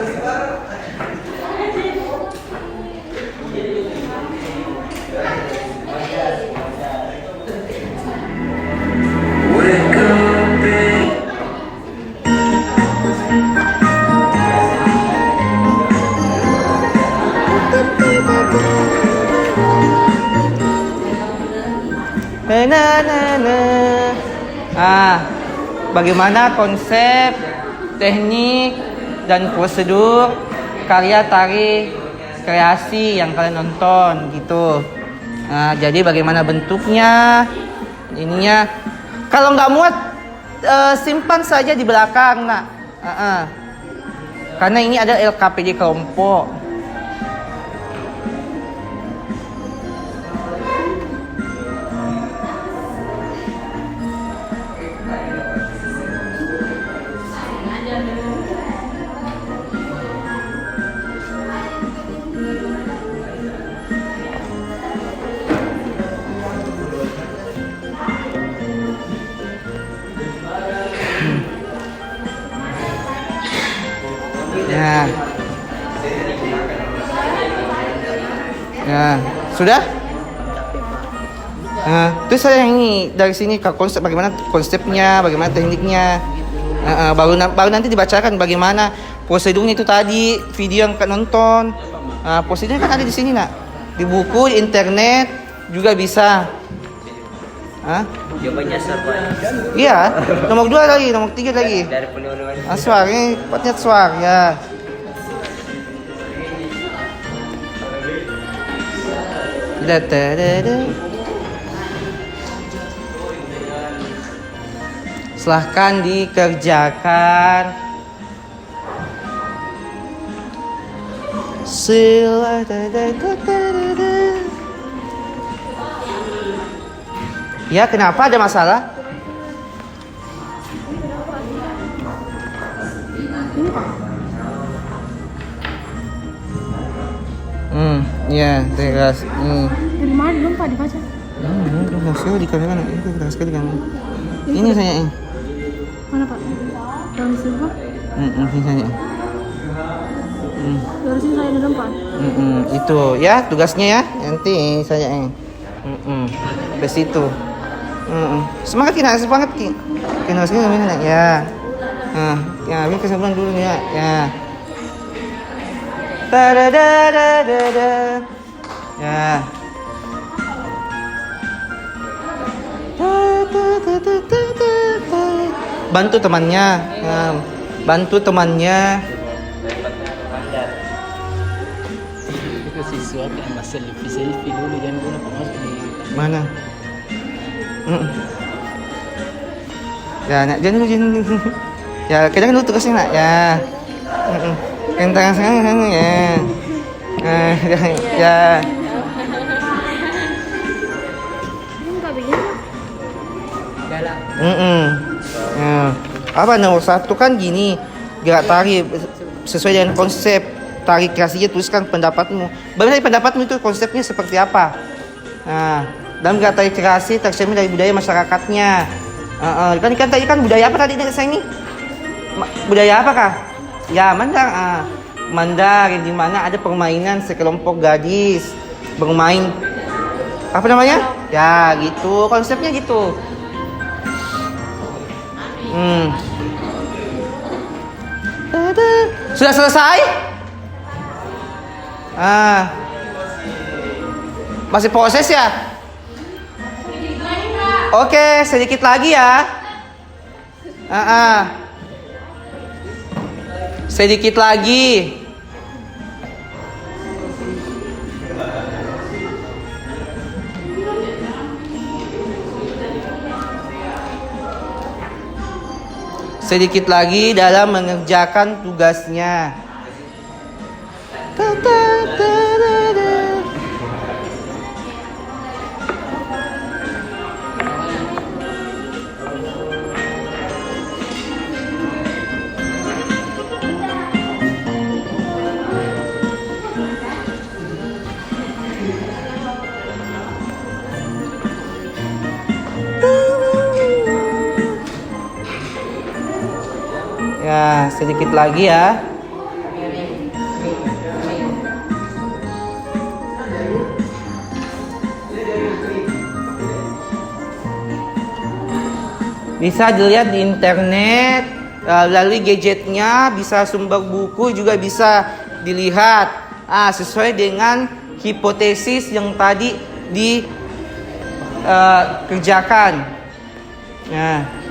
[SPEAKER 1] Bagaimana konsep, teknik, dan prosedur karya tari kreasi yang kalian nonton gitu. Jadi bagaimana bentuknya, ininya. Kalau nggak muat, simpan saja di belakang, nak. Karena ini ada LKPD kelompok. Ya, sudah? Terus saya yang ini dari sini ke konsep, bagaimana konsepnya, bagaimana tekniknya. Baru nanti dibacakan bagaimana prosedurnya itu tadi, video yang kalian nonton. Prosedurnya kan ada di sini nak, di buku, di internet juga bisa.
[SPEAKER 4] Jawabannya siapa?
[SPEAKER 1] Iya, nomor 2 lagi, nomor 3 lagi.
[SPEAKER 4] Dari penulis.
[SPEAKER 1] Aswar, ini patnya Aswar ya. Silahkan dikerjakan. Ya, kenapa ada masalah? Ya, tegas.
[SPEAKER 5] Dari mana belum Pak dibaca?
[SPEAKER 1] Udah sekali di kamera, itu udah sekali kan. Ini saya.
[SPEAKER 5] Mana Pak? Dari sini Pak?
[SPEAKER 1] Ini saya.
[SPEAKER 5] Dari sini saya di depan.
[SPEAKER 1] Itu ya tugasnya ya. Nanti saya. Di situ. Semangat Ki, semangat Ki. Kena sekali namanya ya. Ya, ini kesimpulan dulu ya. Ya. Da-da-da-da-da-da. Ya. Bantu temannya. Bantu temannya.
[SPEAKER 6] Itu sesuatu yang masih selfie dulu, jangan guna pengawas di
[SPEAKER 1] Mana? Ya, nak jangan dulu. Ya, kadang dulu tugasnya nak. Ya. Yang tangan sekarang ya. Ya. Apa nomor 1 kan gini, gerak tari sesuai dengan konsep tari kreasinya, tuliskan pendapatmu. Bagaimana pendapatmu itu konsepnya seperti apa? Dalam gerak tari kreasi tercermin dari budaya masyarakatnya. Kan tadi kan budaya apa tadi saya ini? Budaya apakah? Ya, Mandar. Mandar di mana ada permainan sekelompok gadis bermain apa namanya? Ya, gitu. Konsepnya gitu. Sudah selesai? Masih proses ya? Oke, sedikit lagi ya. Sedikit lagi. Sedikit lagi dalam mengerjakan tugasnya. Ya, sedikit lagi ya. Bisa dilihat di internet, melalui gadgetnya, bisa sumber buku juga bisa dilihat. Sesuai dengan hipotesis yang tadi dikerjakan. Nah.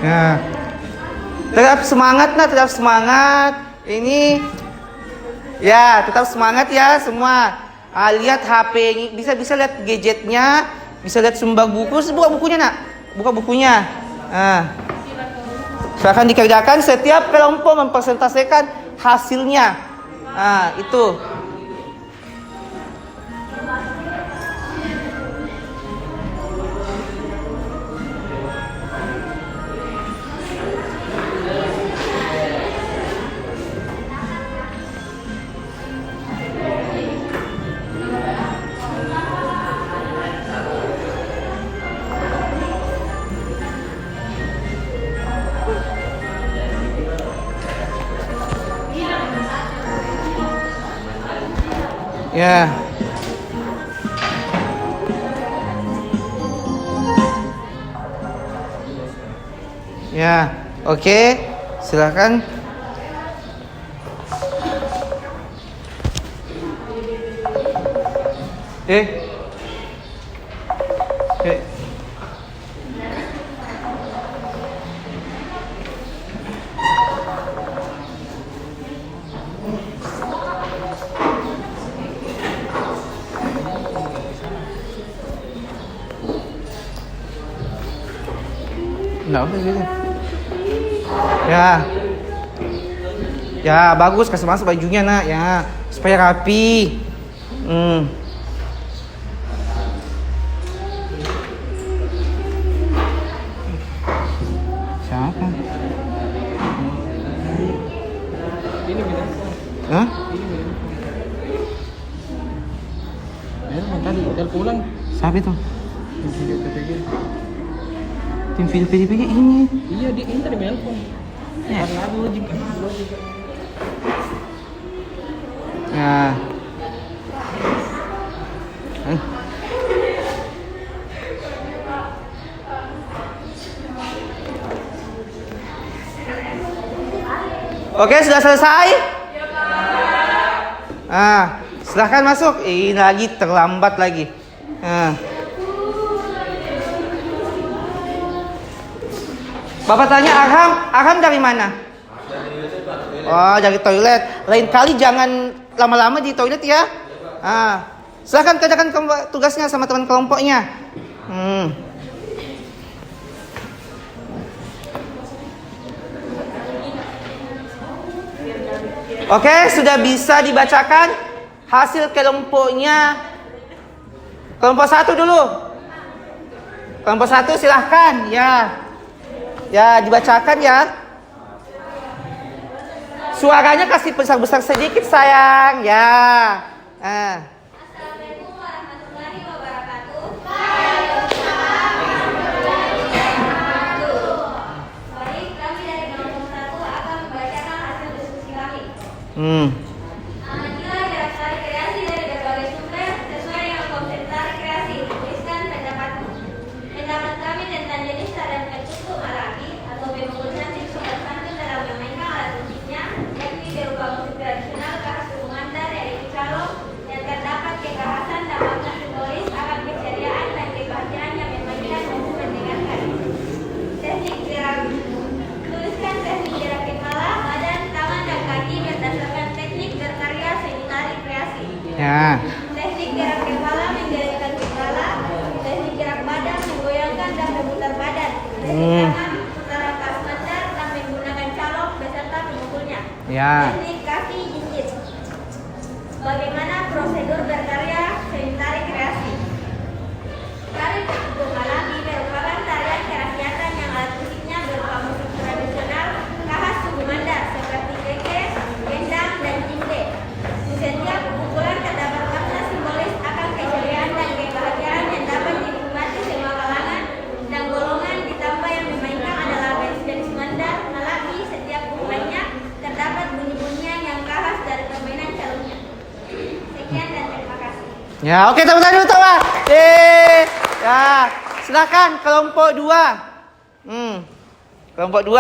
[SPEAKER 1] Ya. Tetap semangat nak, tetap semangat. Ini ya, tetap semangat ya semua. Lihat HP ini, bisa lihat gadgetnya, bisa lihat sumber buku. Buka bukunya nak, buka bukunya. Silakan dikerjakan. Setiap kelompok mempresentasikan hasilnya. Itu. Ya. Ya, oke. Silakan. Eh. Nggak usah gitu. Ya. Ya, bagus, kasih masuk bajunya nak ya, supaya rapi. Siapa?
[SPEAKER 6] Ini minum.
[SPEAKER 1] Hah?
[SPEAKER 6] Ini minum. Tadi hotel pulang.
[SPEAKER 1] Siapa itu?
[SPEAKER 6] Video PPG.
[SPEAKER 1] Tim video PDPG ini.
[SPEAKER 6] Iya, dia ini tadi menelpon.
[SPEAKER 1] Ya.
[SPEAKER 6] Karena lu juga.
[SPEAKER 1] Ya. Oke, sudah selesai? Silahkan masuk. Ini lagi terlambat lagi. Bapak tanya Arham dari mana? Oh, dari toilet. Lain kali jangan lama-lama di toilet ya. Silahkan kerjakan tugasnya sama teman kelompoknya. Oke, sudah bisa dibacakan hasil kelompoknya. Kelompok 1 dulu. Kelompok 1 silahkan ya. Ya, dibacakan ya. Suaranya kasih besar-besar sedikit sayang ya.
[SPEAKER 3] Assalamualaikum warahmatullahi wabarakatuh. Waalaikumsalam warahmatullahi wabarakatuh. Baik, kami dari kelompok 1 akan membacakan hasil diskusi kami. Nilai daftar kreasi dari berbagai sumber sesuai dengan konsep tarik kreasi. Tuliskan pendapatmu. Pendapat kami tentang jenis dan bentuk Arabi atau pemungkusan sobat santun dalam memainkan alat musiknya, yakni berupa musik tradisional khas suku Mandar yaitu calon yang terdapat kekhasan dan makna simbolis akan keceriaan dan kebahagiaan yang memainkan maupun mendengarkan. Teknik gerak. Tuliskan teknik gerak kepala, badan, tangan, dan kaki berdasarkan teknik berkarya seni tari kreasi.
[SPEAKER 1] Ya.
[SPEAKER 3] Teknik gerak kepala menggerakkan kepala, teknik gerak badan menggoyangkan dan memutar badan, teknik tangan putaran khas Mandar dan menggunakan calok beserta pemukulnya.
[SPEAKER 1] Ya.
[SPEAKER 3] Teknik kaki jinjit. Bagaimana prosedur berkarya seni tari kreasi? Tari Pekubung Malabi merupakan tarian kerakyatan yang alat musiknya berupa musik tradisional khas suku Mandar seperti keke, gendang, dan jinde. Di setiap pukulan terdapat makna simbolis akan keceriaan dan kebahagiaan yang dapat dinikmati semua kalangan dan golongan, ditambah yang memainkan adalah gadis-gadis Mandar Malabi. Setiap pukulannya terdapat bunyi-bunyian yang khas dari permainan calonnya. Sekian dan terima kasih.
[SPEAKER 1] Ya, oke teman-teman dulu tawa. Ya, silakan kelompok 2. Kelompok 2.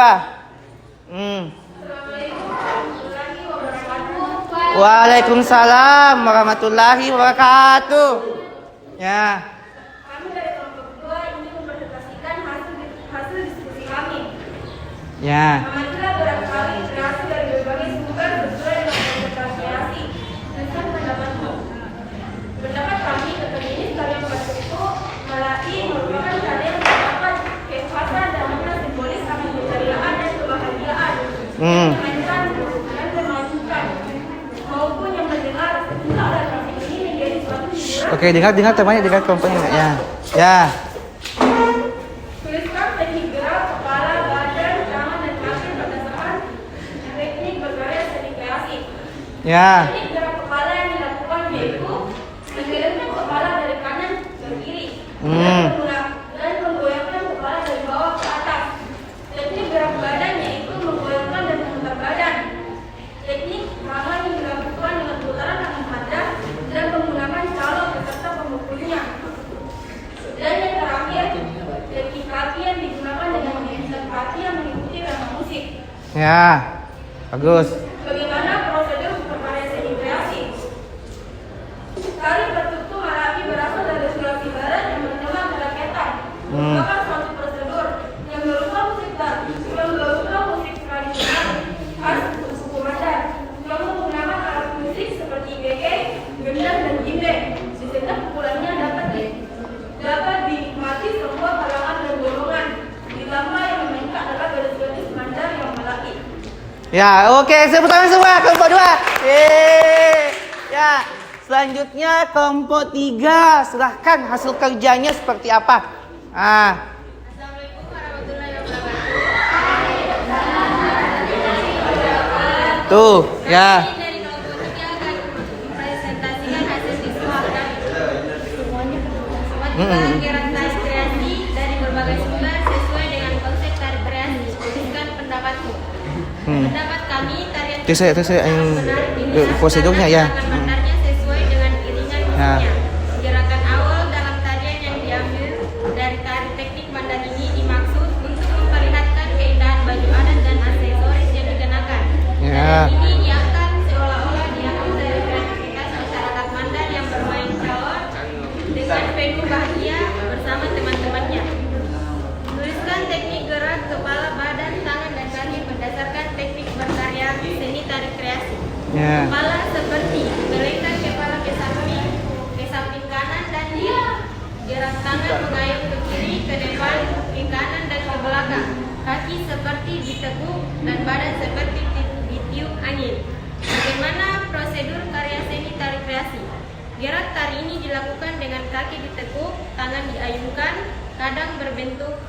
[SPEAKER 1] Waalaikumsalam warahmatullahi wabarakatuh. Ya.
[SPEAKER 5] Kami dari kelompok 2 ingin mempresentasikan hasil diskusi kami.
[SPEAKER 1] Ya.
[SPEAKER 5] Amatilah gerak tari kreasi dari berbagai sumber sesuai dengan konsep kreasi. Tuliskan pendapatmu. Pendapat kami tentang ini tarian berbentuk Malai merupakan tarian yang terdapat keikhlasan dan makna simbolis akan keceriaan dan kebahagiaan. Memainkan dan memajukan maupun yang mendengar sekitar dan musik ini menjadi suatu hiburan.
[SPEAKER 1] Oke, dengar temanya, dengar kelompoknya. Ya. Ya.
[SPEAKER 5] Tuliskan teknik gerak kepala, badan, tangan, dan kaki berdasarkan teknik berkarya seni kreasi.
[SPEAKER 1] Ya.
[SPEAKER 5] Teknik gerak kepala yang dilakukan yaitu menggelengkan kepala dari kanan ke kiri dan menggoyangkan kepala dari bawah ke atas. Teknik gerak badan yaitu menggoyangkan dan memutar badan. Teknik tangan yang dilakukan dengan putaran tangan hadap dan menggunakan calon beserta pemukulnya. Dan yang terakhir, teknik kaki yang digunakan dengan mengikat kaki yang mengikuti irama musik.
[SPEAKER 1] Ya. Bagus.
[SPEAKER 5] Bagaimana prosedur berkarya seni kreasi? Tari bertutur Malai berasal dari Sulawesi Barat yang bernama keraketan. Merupakan suatu prosedur yang berupa musik tradisional khas suku Mandar yang menggunakan alat musik seperti bege, gendang, dan jimbe. Sehingga pukulannya dapat dinikmati semua kalangan dan golongan. Ditambah yang memainkan adalah gadis-gadis Mandar yang Malai.
[SPEAKER 1] Ya, oke, tepuk tangan semua kelompok 2. Ya, selanjutnya kelompok 3. Silahkan hasil kerjanya seperti apa?
[SPEAKER 3] Assalamualaikum warahmatullahi wabarakatuh.
[SPEAKER 1] Tuh, ya.
[SPEAKER 3] Dari kelompok 3 akan mempresentasikan hasil siswa kami. Matilah gerak tari kreasi dari berbagai sumber sesuai dengan konsep tari kreasi. Tuliskan pendapatmu. Pendapat kami tarian
[SPEAKER 1] Itu saya yang
[SPEAKER 3] menarik diminati
[SPEAKER 1] prosedurnya
[SPEAKER 3] karena
[SPEAKER 1] ya.
[SPEAKER 3] gerakan bandarnya sesuai dengan iringan
[SPEAKER 1] Ya.
[SPEAKER 3] musiknya. Gerakan awal dalam tarian yang diambil dari tari teknik bandar ini dimaksud untuk memperlihatkan keindahan baju adat dan aksesoris yang dikenakan.
[SPEAKER 1] Ya.
[SPEAKER 3] Tarian ini diangkat seolah-olah diambil dari kreativitas masyarakat Mandar yang bermain calon dengan penuh bahagia bersama teman-temannya. Tuliskan teknik gerak kepala, badan, tangan, dan kaki berdasarkan teknik berkarya seni tari kreasi.
[SPEAKER 1] Ya.
[SPEAKER 3] Kepala seperti gelengkan kepala ke samping kanan dan kiri. Gerak tangan mengayun ke kiri, ke depan, ke kanan, dan ke belakang. Kaki seperti diteguk dan badan seperti ditiup angin. Bagaimana prosedur karya seni tari kreasi? Gerak tari ini dilakukan dengan kaki diteguk, tangan diayunkan, kadang berbentuk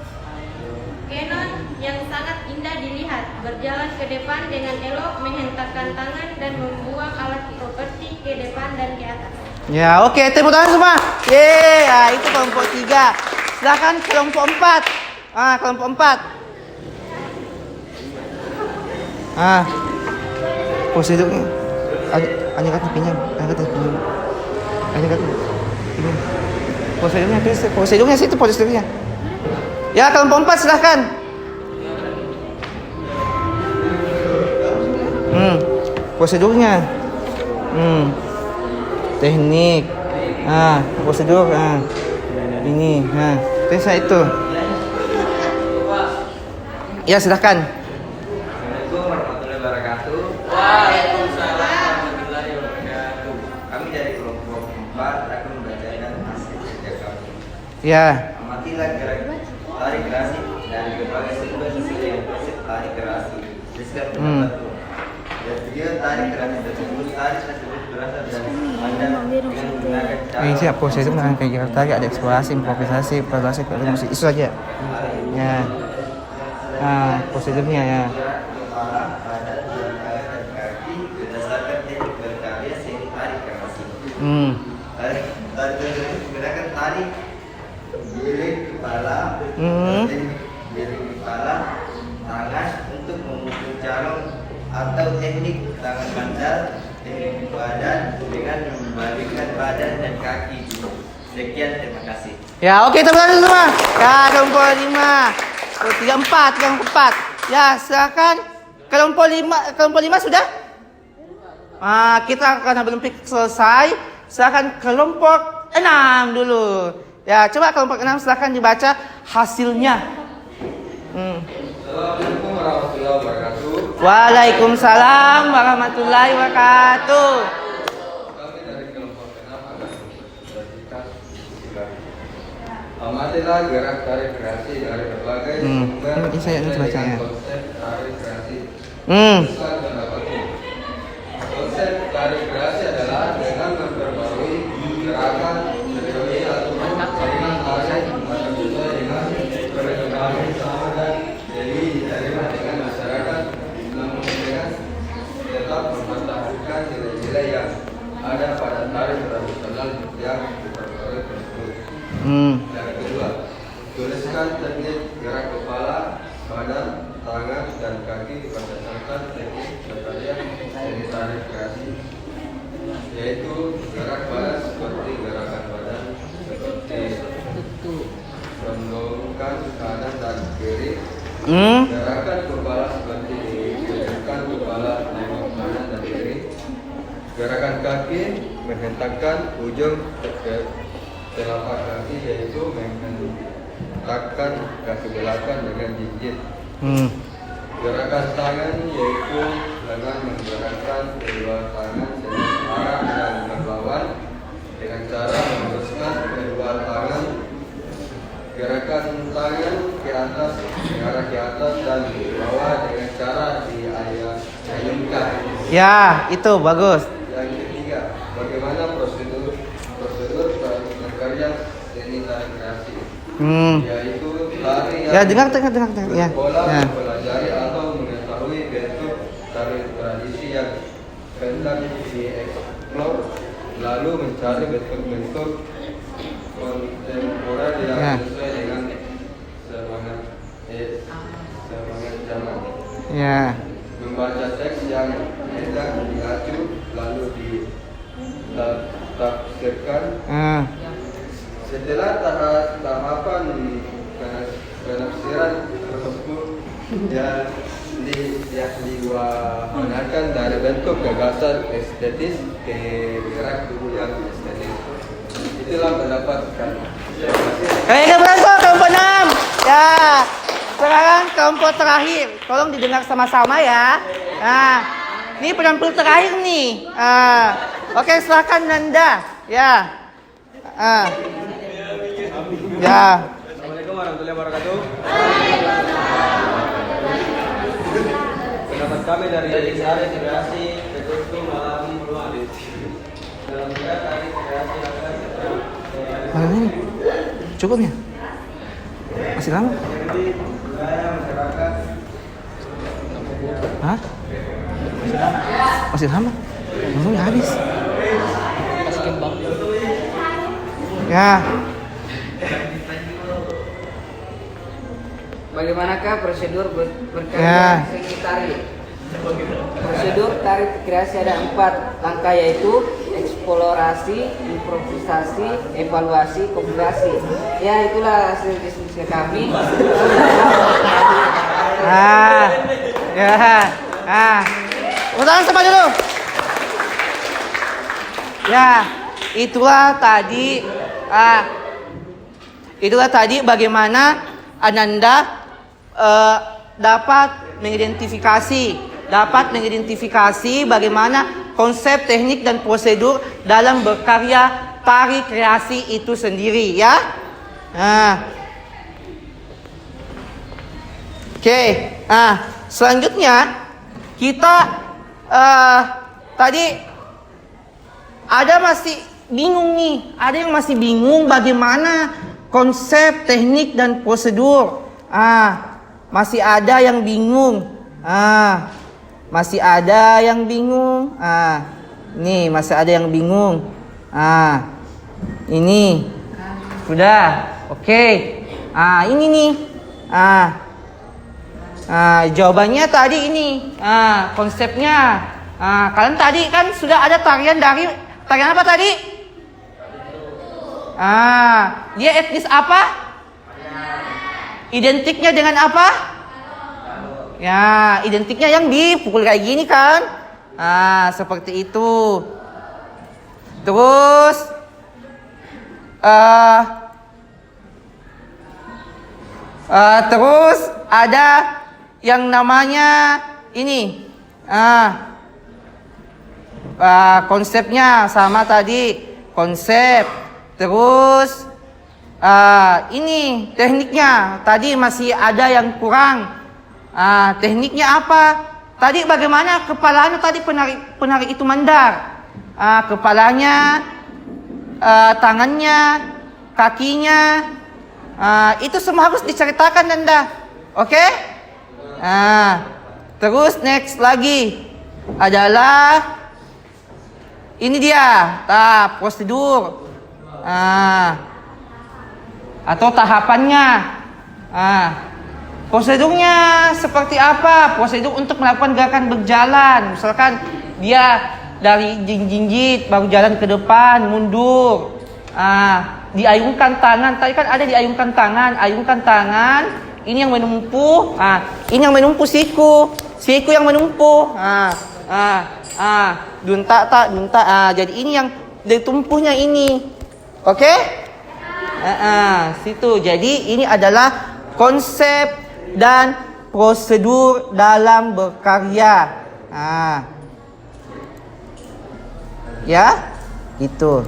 [SPEAKER 3] kenon yang sangat indah dilihat, berjalan ke depan dengan elok, menghentakkan tangan dan membuang alat properti ke depan dan ke atas.
[SPEAKER 1] Ya, oke, tepuk tangan semua. Ya, itu kelompok 3. Silakan kelompok 4. Kelompok 4. Prosedurnya. Hanya kata pinjam. Prosedurnya situ prosedurnya. Ya, kelompok 4 silahkan. Prosedurnya. Teknik. Prosedur. Ini. Tes itu. Ya, silahkan.
[SPEAKER 2] Assalamualaikum warahmatullahi wabarakatuh. Waalaikumsalam warahmatullahi wabarakatuh. Kami dari kelompok 4 akan membacakan hasil kerja kami.
[SPEAKER 1] Ya.
[SPEAKER 2] Amatilah gerak tari kreasi dari berbagai sumber sesuai dengan konsep tari kreasi. Tuliskan pendapatmu. Dan video tari kreasi tersebut berasal dari Mandar dengan menggunakan cara.
[SPEAKER 1] Ini siap prosedur dengan kayak tadi ada eksplorasi, improvisasi, improvisasi, musik. Itu saja. Ya. Prosedurnya ya.
[SPEAKER 2] Kepala, badan, tangan, dan kaki berdasarkan teknik berkarya seni tari kreasi. Tari tersebut menggunakan tari giling kepala, giling kepala, tangan untuk memukul calon atau teknik tangan mandar, teknik badan dengan membalikkan badan dan kaki. Sekian, terima kasih.
[SPEAKER 1] Ya, oke teman-teman semua. Ya, kelompok 5. 3, 4. Ya, silakan. Kelompok 5 sudah? Kita karena belum selesai. Silakan kelompok 6 dulu. Ya, coba kelompok 6 silakan dibaca hasilnya.
[SPEAKER 2] Assalamualaikum
[SPEAKER 7] warahmatullahi wabarakatuh.
[SPEAKER 1] Waalaikumsalam warahmatullahi wabarakatuh.
[SPEAKER 7] Kami dari kelompok 6 akan mempresentasikan istilah. Amatilah gerak tari kreasi dari berbagai sumber
[SPEAKER 1] Ini saya
[SPEAKER 7] dengan
[SPEAKER 1] bacanya.
[SPEAKER 7] konsep tari kreasi.
[SPEAKER 1] Hmm.
[SPEAKER 7] Teruskan pendapatmu. Konsep tari kreasi adalah dengan memperbarui gerakan seperti atau saringan tari agar sesuai dengan perkembangan sama dan jadi diterima dengan masyarakat, namun dengan tetap mempertahankan nilai-nilai yang ada pada tari tradisional yang diperbarui tersebut. Yang kedua, tuliskan teknik gerak kepala, badan, tangan, dan kaki berdasarkan teknik berkarya seni tari kreasi, yaitu gerak badan seperti gerakan badan seperti mendongkang kanan dan kiri, gerakan kepala seperti mengerutkan kepala nengok kanan dan kiri, gerakan kaki menghentakkan ujung ke telapak kaki, yaitu menghentakkan kaki belakang dengan jinjit. Gerakan tangan yaitu dengan menggerakkan kedua tangan searah dan berlawan dengan cara meneruskan kedua tangan. Gerakan tangan ke atas mengarah ke atas dan ke bawah dengan cara diayunkan.
[SPEAKER 1] Ya, itu bagus.
[SPEAKER 7] Yang ketiga, bagaimana prosedur berkarya seni tari kreasi, yaitu tari yang
[SPEAKER 1] Ya, dengar. Ya.
[SPEAKER 7] berpola
[SPEAKER 1] Ya.
[SPEAKER 7] mempelajari atau mengetahui bentuk tari tradisi yang hendak dieksplor, lalu mencari bentuk-bentuk kontemporer yang
[SPEAKER 1] Ya.
[SPEAKER 7] sesuai dengan semangat zaman.
[SPEAKER 1] Ya.
[SPEAKER 7] Membaca teks yang hendak diacu lalu ditafsirkan. Setelah tahapan penafsiran tersebut yang diwakilkan dari bentuk gagasan estetis ke gerak tubuh yang estetis. Itulah pendapat kami.
[SPEAKER 1] Kayaknya berangkat kelompok 6. Ya. Sekarang kelompok terakhir. Tolong didengar sama-sama ya. Nah, ini penampil terakhir nih. Oke, silakan Nanda. Ya. Ya.
[SPEAKER 7] Assalamualaikum warahmatullahi wabarakatuh. Pendapat kami dari tari kreasi Ketutu Malam Peluang. Dalam tari kreasi akan
[SPEAKER 1] Mana ini? Cukup ya? Masih lama?
[SPEAKER 7] jadi budaya masyarakat.
[SPEAKER 1] Hah? Masih lama? Belum ya habis.
[SPEAKER 6] Kasih kembang.
[SPEAKER 1] Ya.
[SPEAKER 8] Bagaimanakah prosedur berkarya
[SPEAKER 1] Ya.
[SPEAKER 8] seni tari? Prosedur tari kreasi ada 4 langkah, yaitu eksplorasi, improvisasi, evaluasi, kompilasi. Ya, itulah hasil diskusi kami.
[SPEAKER 1] Ya. Tepuk tangan sama dulu. Ya, itulah tadi bagaimana Ananda dapat mengidentifikasi bagaimana konsep, teknik, dan prosedur dalam berkarya tari kreasi itu sendiri, ya. Oke. Selanjutnya kita tadi ada masih bingung nih, ada yang masih bingung bagaimana konsep, teknik, dan prosedur. Masih ada yang bingung. Masih ada yang bingung. Nih, masih ada yang bingung. Ini sudah. Oke. Ini nih. Jawabannya tadi ini. Konsepnya. Kalian tadi kan sudah ada tarian apa tadi? Dia etnis apa? Identiknya dengan apa? Ya, identiknya yang dipukul kayak gini kan? Seperti itu. Terus terus ada yang namanya ini. Konsepnya sama tadi, konsep. Terus ini tekniknya tadi masih ada yang kurang. Tekniknya apa? Tadi bagaimana kepalanya tadi penari itu mandar. Kepalanya, tangannya, kakinya, itu semua harus diceritakan Nanda. Oke? Terus next lagi adalah ini dia, prosedur atau tahapannya. Prosedurnya seperti apa? Prosedur untuk melakukan gerakan berjalan. Misalkan dia dari jinjit baru jalan ke depan, mundur. Diayunkan tangan. Tadi kan ada diayunkan tangan. Ayunkan tangan. Ini yang menumpu. Ini yang menumpu siku. Siku yang menumpu. Dunta. Jadi ini yang ditumpuhnya ini. Oke? Situ. Jadi ini adalah konsep dan prosedur dalam berkarya. Ya, itu.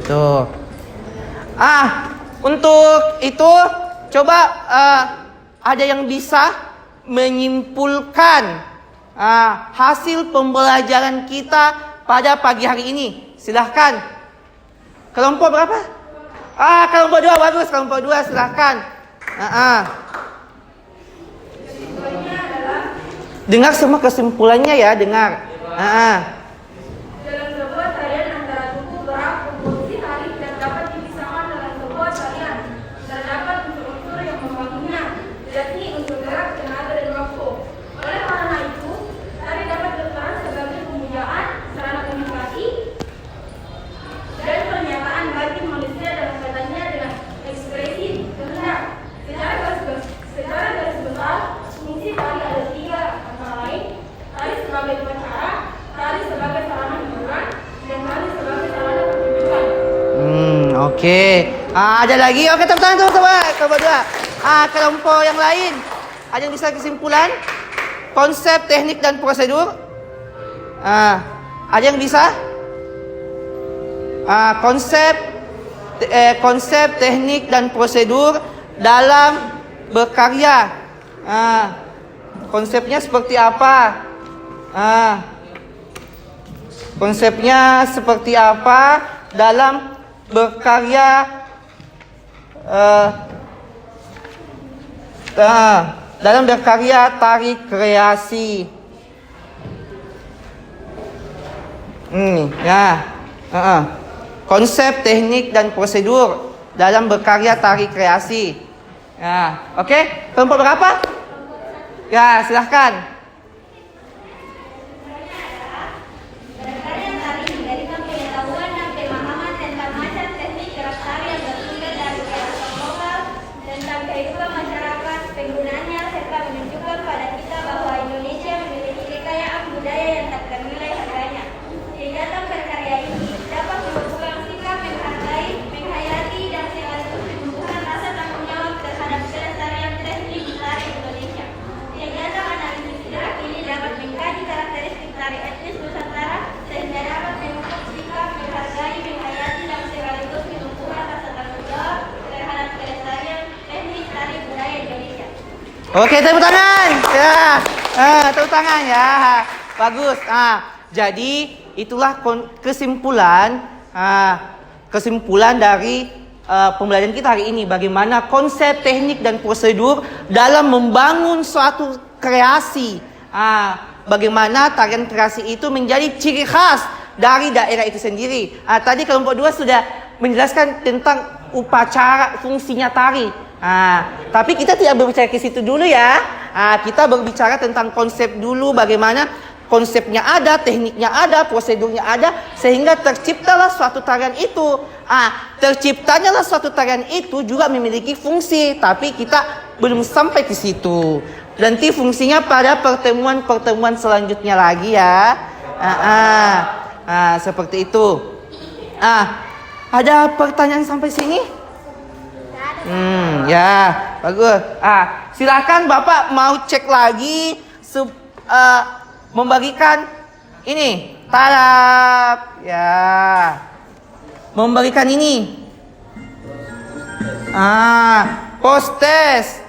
[SPEAKER 1] Tuh. Untuk itu coba ada yang bisa menyimpulkan hasil pembelajaran kita pada pagi hari ini. Silahkan. Kelompok berapa? Kelompok 2 bagus. Kelompok 2 silahkan. Dengar semua kesimpulannya ya, dengar.
[SPEAKER 5] Dalam sebuah tarian antara tubuh gerak, komposisi tari dan dapat dipisahkan dalam sebuah tarian. Terdapat unsur-unsur yang membangunnya, yakni unsur gerak, tenaga, dan waktu. Oleh karena itu, tari dapat berperan sebagai pemujaan, sarana komunikasi, dan pernyataan bagi manusia dalam kaitannya dengan ekspresi kehendak. Secara garis besar, fungsi tari ada 3 antara lain: tari sebagai upacara, tari sebagai sarana hiburan, dan tari sebagai sarana pertunjukan.
[SPEAKER 1] Oke. Ada lagi? Oke, tepuk tangan kelompok 2. Kelompok yang lain. Ada yang bisa kesimpulan? Konsep, teknik, dan prosedur? Ada yang bisa? Konsep, teknik, dan prosedur dalam berkarya. Konsepnya seperti apa? Konsepnya seperti apa dalam berkarya? Dalam berkarya tari kreasi. Konsep, teknik, dan prosedur dalam berkarya tari kreasi. Oke? Kelompok berapa? Ya, silahkan.
[SPEAKER 3] Berkarya tari memberikan pengetahuan dan pemahaman tentang macam teknik gerak tari yang bersumber dari kearifan lokal, tentang kehidupan masyarakat, penggunaannya, serta menunjukkan pada kita bahwa Indonesia memiliki kekayaan budaya yang tak ternilai harganya. Kegiatan berkarya ini dapat membuka sikap menghargai, menghayati, dan sekaligus menumbuhkan rasa tanggung jawab terhadap kelestarian teknik tari Indonesia. Kegiatan analisis gerak ini dapat mengkaji karakteristik tari etnis Nusantara sehingga dapat membentuk sikap menghargai, menghayati, dan sekaligus menumbuhkan rasa tanggung jawab terhadap kelestarian teknik tari budaya Indonesia.
[SPEAKER 1] Oke, tepuk tangan. Ya. Tepuk tangan ya. Bagus. Jadi itulah kesimpulan dari pembelajaran kita hari ini, bagaimana konsep, teknik, dan prosedur dalam membangun suatu kreasi. Bagaimana tarian kreasi itu menjadi ciri khas dari daerah itu sendiri. Tadi kelompok 2 sudah menjelaskan tentang upacara, fungsinya tari. Tapi kita tidak berbicara ke situ dulu ya. Kita berbicara tentang konsep dulu, bagaimana konsepnya ada, tekniknya ada, prosedurnya ada, sehingga terciptalah suatu tarian itu. Terciptanya lah suatu tarian itu juga memiliki fungsi, tapi kita belum sampai ke situ. Nanti fungsinya pada pertemuan-pertemuan selanjutnya lagi ya. Seperti itu. Ada pertanyaan sampai sini? Ya, bagus. Silakan Bapak mau cek lagi membagikan ini taraf. Ya. Memberikan ini. Post test.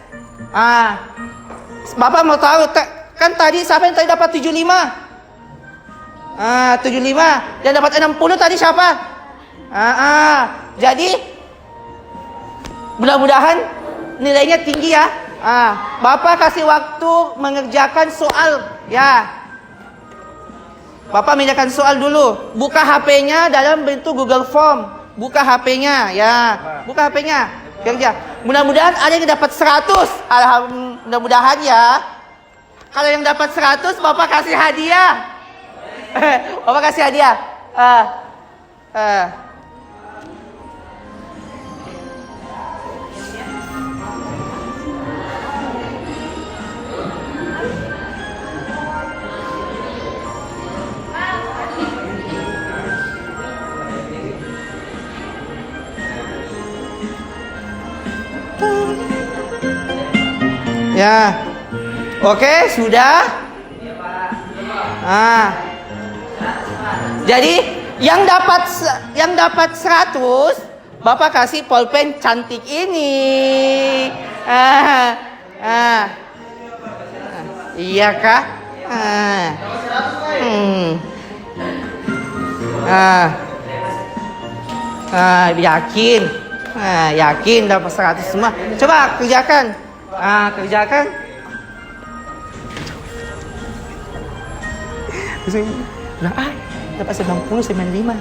[SPEAKER 1] Bapak mau tahu kan tadi siapa yang tadi dapat 75? 75. Yang dapat 60 tadi siapa? Jadi mudah-mudahan nilainya tinggi ya. Bapak kasih waktu mengerjakan soal ya. Bapak mengerjakan soal dulu. Buka HP-nya dalam bentuk Google Form. Buka HP-nya ya. Buka HP-nya. Kerja. Mudah-mudahan ada yang dapat 100. Alhamdulillah, mudah-mudahan ya. Kalau yang dapat 100 Bapak kasih hadiah. Bapak kasih hadiah. Ya. Oke, sudah? Jadi yang dapat 100 Bapak kasih pulpen cantik ini. Iya kah? Yakin? Yakin dapat 100 semua. Coba kerjakan. Kerjakan. Dapat 90, 95.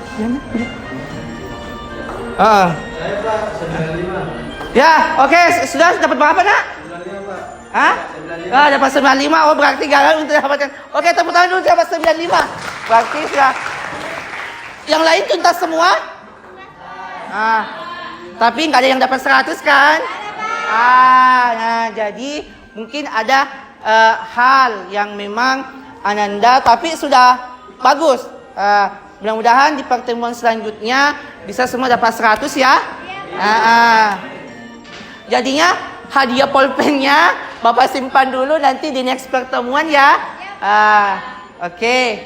[SPEAKER 7] Saya Pak, 95.
[SPEAKER 1] Ya, oke. Sudah dapat berapa, Nak?
[SPEAKER 7] 95 Pak.
[SPEAKER 1] Dapat 95. Oh, berarti gagal untuk dapatkan. Oke, tepuk tangan dulu dapat 95. Berarti sudah. Yang lain tuntas semua? Tapi nggak ada yang dapat 100 kan? Jadi mungkin ada hal yang memang Ananda tapi sudah bagus. Mudah-mudahan di pertemuan selanjutnya bisa semua dapat 100 ya. Jadinya hadiah pulpennya Bapak simpan dulu nanti di next pertemuan ya. Oke.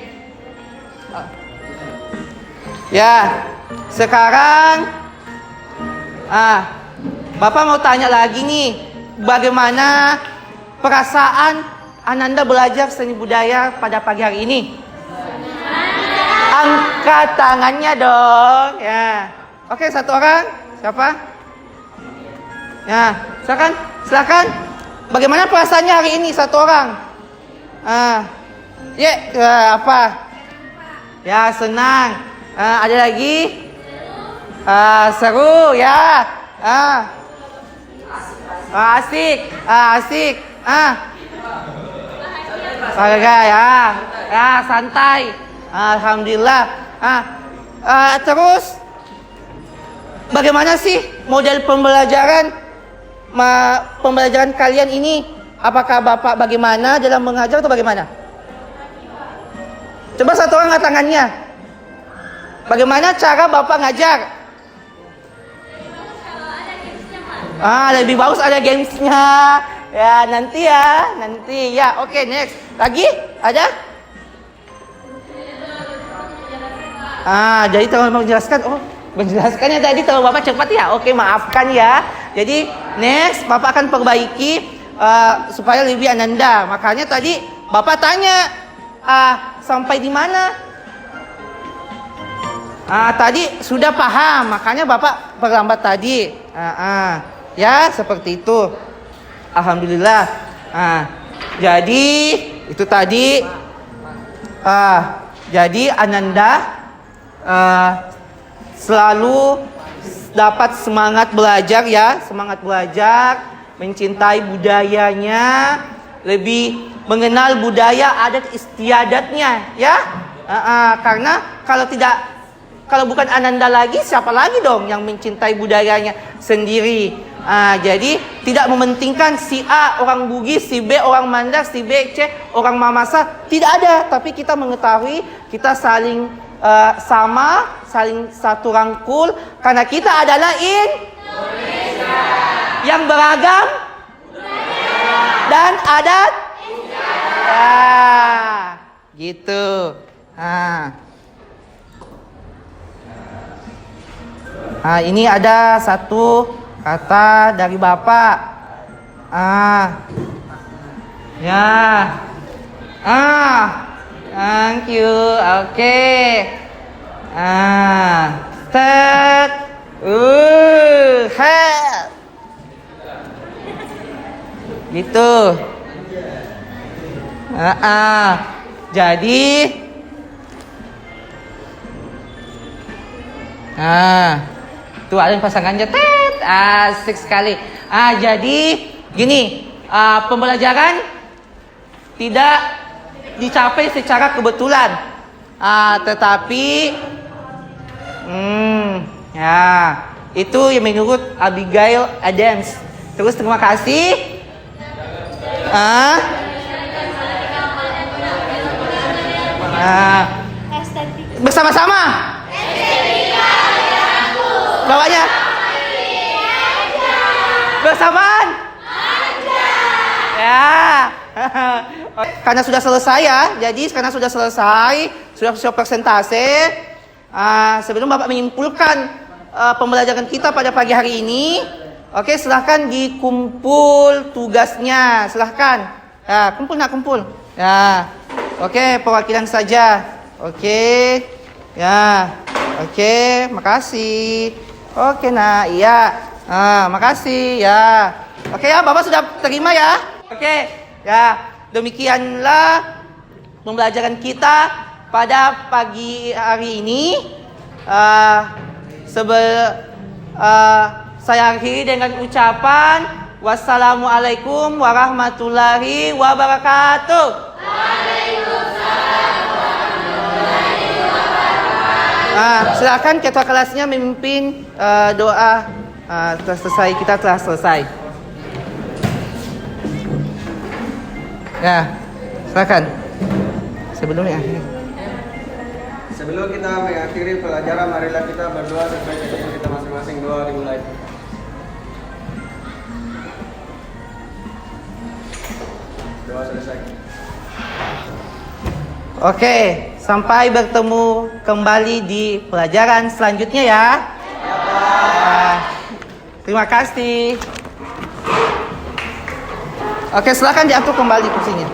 [SPEAKER 1] Ya, sekarang Bapak mau tanya lagi nih, bagaimana perasaan Ananda belajar seni budaya pada pagi hari ini? Angkat tangannya dong. Ya. Oke, satu orang. Siapa? Ya, silakan. Bagaimana perasaannya hari ini satu orang? Apa? Ya, senang. Ada lagi? Seru ya. Asik. Bahagia ya. Santai. Alhamdulillah. Terus bagaimana sih model pembelajaran kalian ini? Apakah Bapak bagaimana dalam mengajar atau bagaimana? Coba satu orang angkat tangannya. Bagaimana cara Bapak ngajar? Lebih bagus ada gamesnya. Ya, nanti ya. Oke, next. Lagi? Ada? Jadi tolong menjelaskan. Menjelaskannya tadi kalau Bapak cepat ya. Oke, maafkan ya. Jadi, next Bapak akan perbaiki supaya lebih Ananda. Makanya tadi Bapak tanya sampai di mana? Tadi sudah paham, makanya Bapak perlambat tadi. Ya, seperti itu. Alhamdulillah. Jadi itu tadi. Jadi Ananda selalu dapat semangat belajar ya, mencintai budayanya, lebih mengenal budaya adat istiadatnya ya. Karena kalau bukan Ananda lagi, siapa lagi dong yang mencintai budayanya sendiri? Jadi tidak mementingkan si A orang Bugis, si B orang Mandar, si B C orang Mamasa, tidak ada. Tapi kita mengetahui kita saling sama, saling satu rangkul karena kita adalah Indonesia. yang beragam dan adat. Ya, gitu. Nah, ini ada satu kata dari Bapak. Ya. Thank you. Oke. Start. Head. Gitu. Jadi tuh ada pasangannya, asik sekali. Jadi gini, pembelajaran tidak dicapai secara kebetulan, tetapi ya itu yang menurut Abigail Adams. Terus terima kasih. Bersama-sama. Bawahnya. Bersamaan. Ya. Karena sudah selesai ya. Jadi karena sudah selesai, sudah persentase. Sebelum Bapak menyimpulkan pembelajaran kita pada pagi hari ini, oke, silahkan dikumpul tugasnya. Silahkan. Ya, kumpul. Ya. Oke, perwakilan saja. Oke. Ya. Oke, makasih. Oke, nah, iya. Makasih ya. Oke ya, Bapak sudah terima ya. Oke, ya. Demikianlah pembelajaran kita pada pagi hari ini. Saya akhiri dengan ucapan wassalamualaikum warahmatullahi wabarakatuh. Silakan ketua kelasnya memimpin doa. Kita telah selesai. Ya, silakan. Sebelum
[SPEAKER 9] kita mengakhiri pelajaran, marilah kita berdoa sesuai dengan kita masing-masing. Doa dimulai. Doa selesai.
[SPEAKER 1] Oke, sampai bertemu kembali di pelajaran selanjutnya ya. Terima kasih. Oke, silakan diatur kembali kursinya.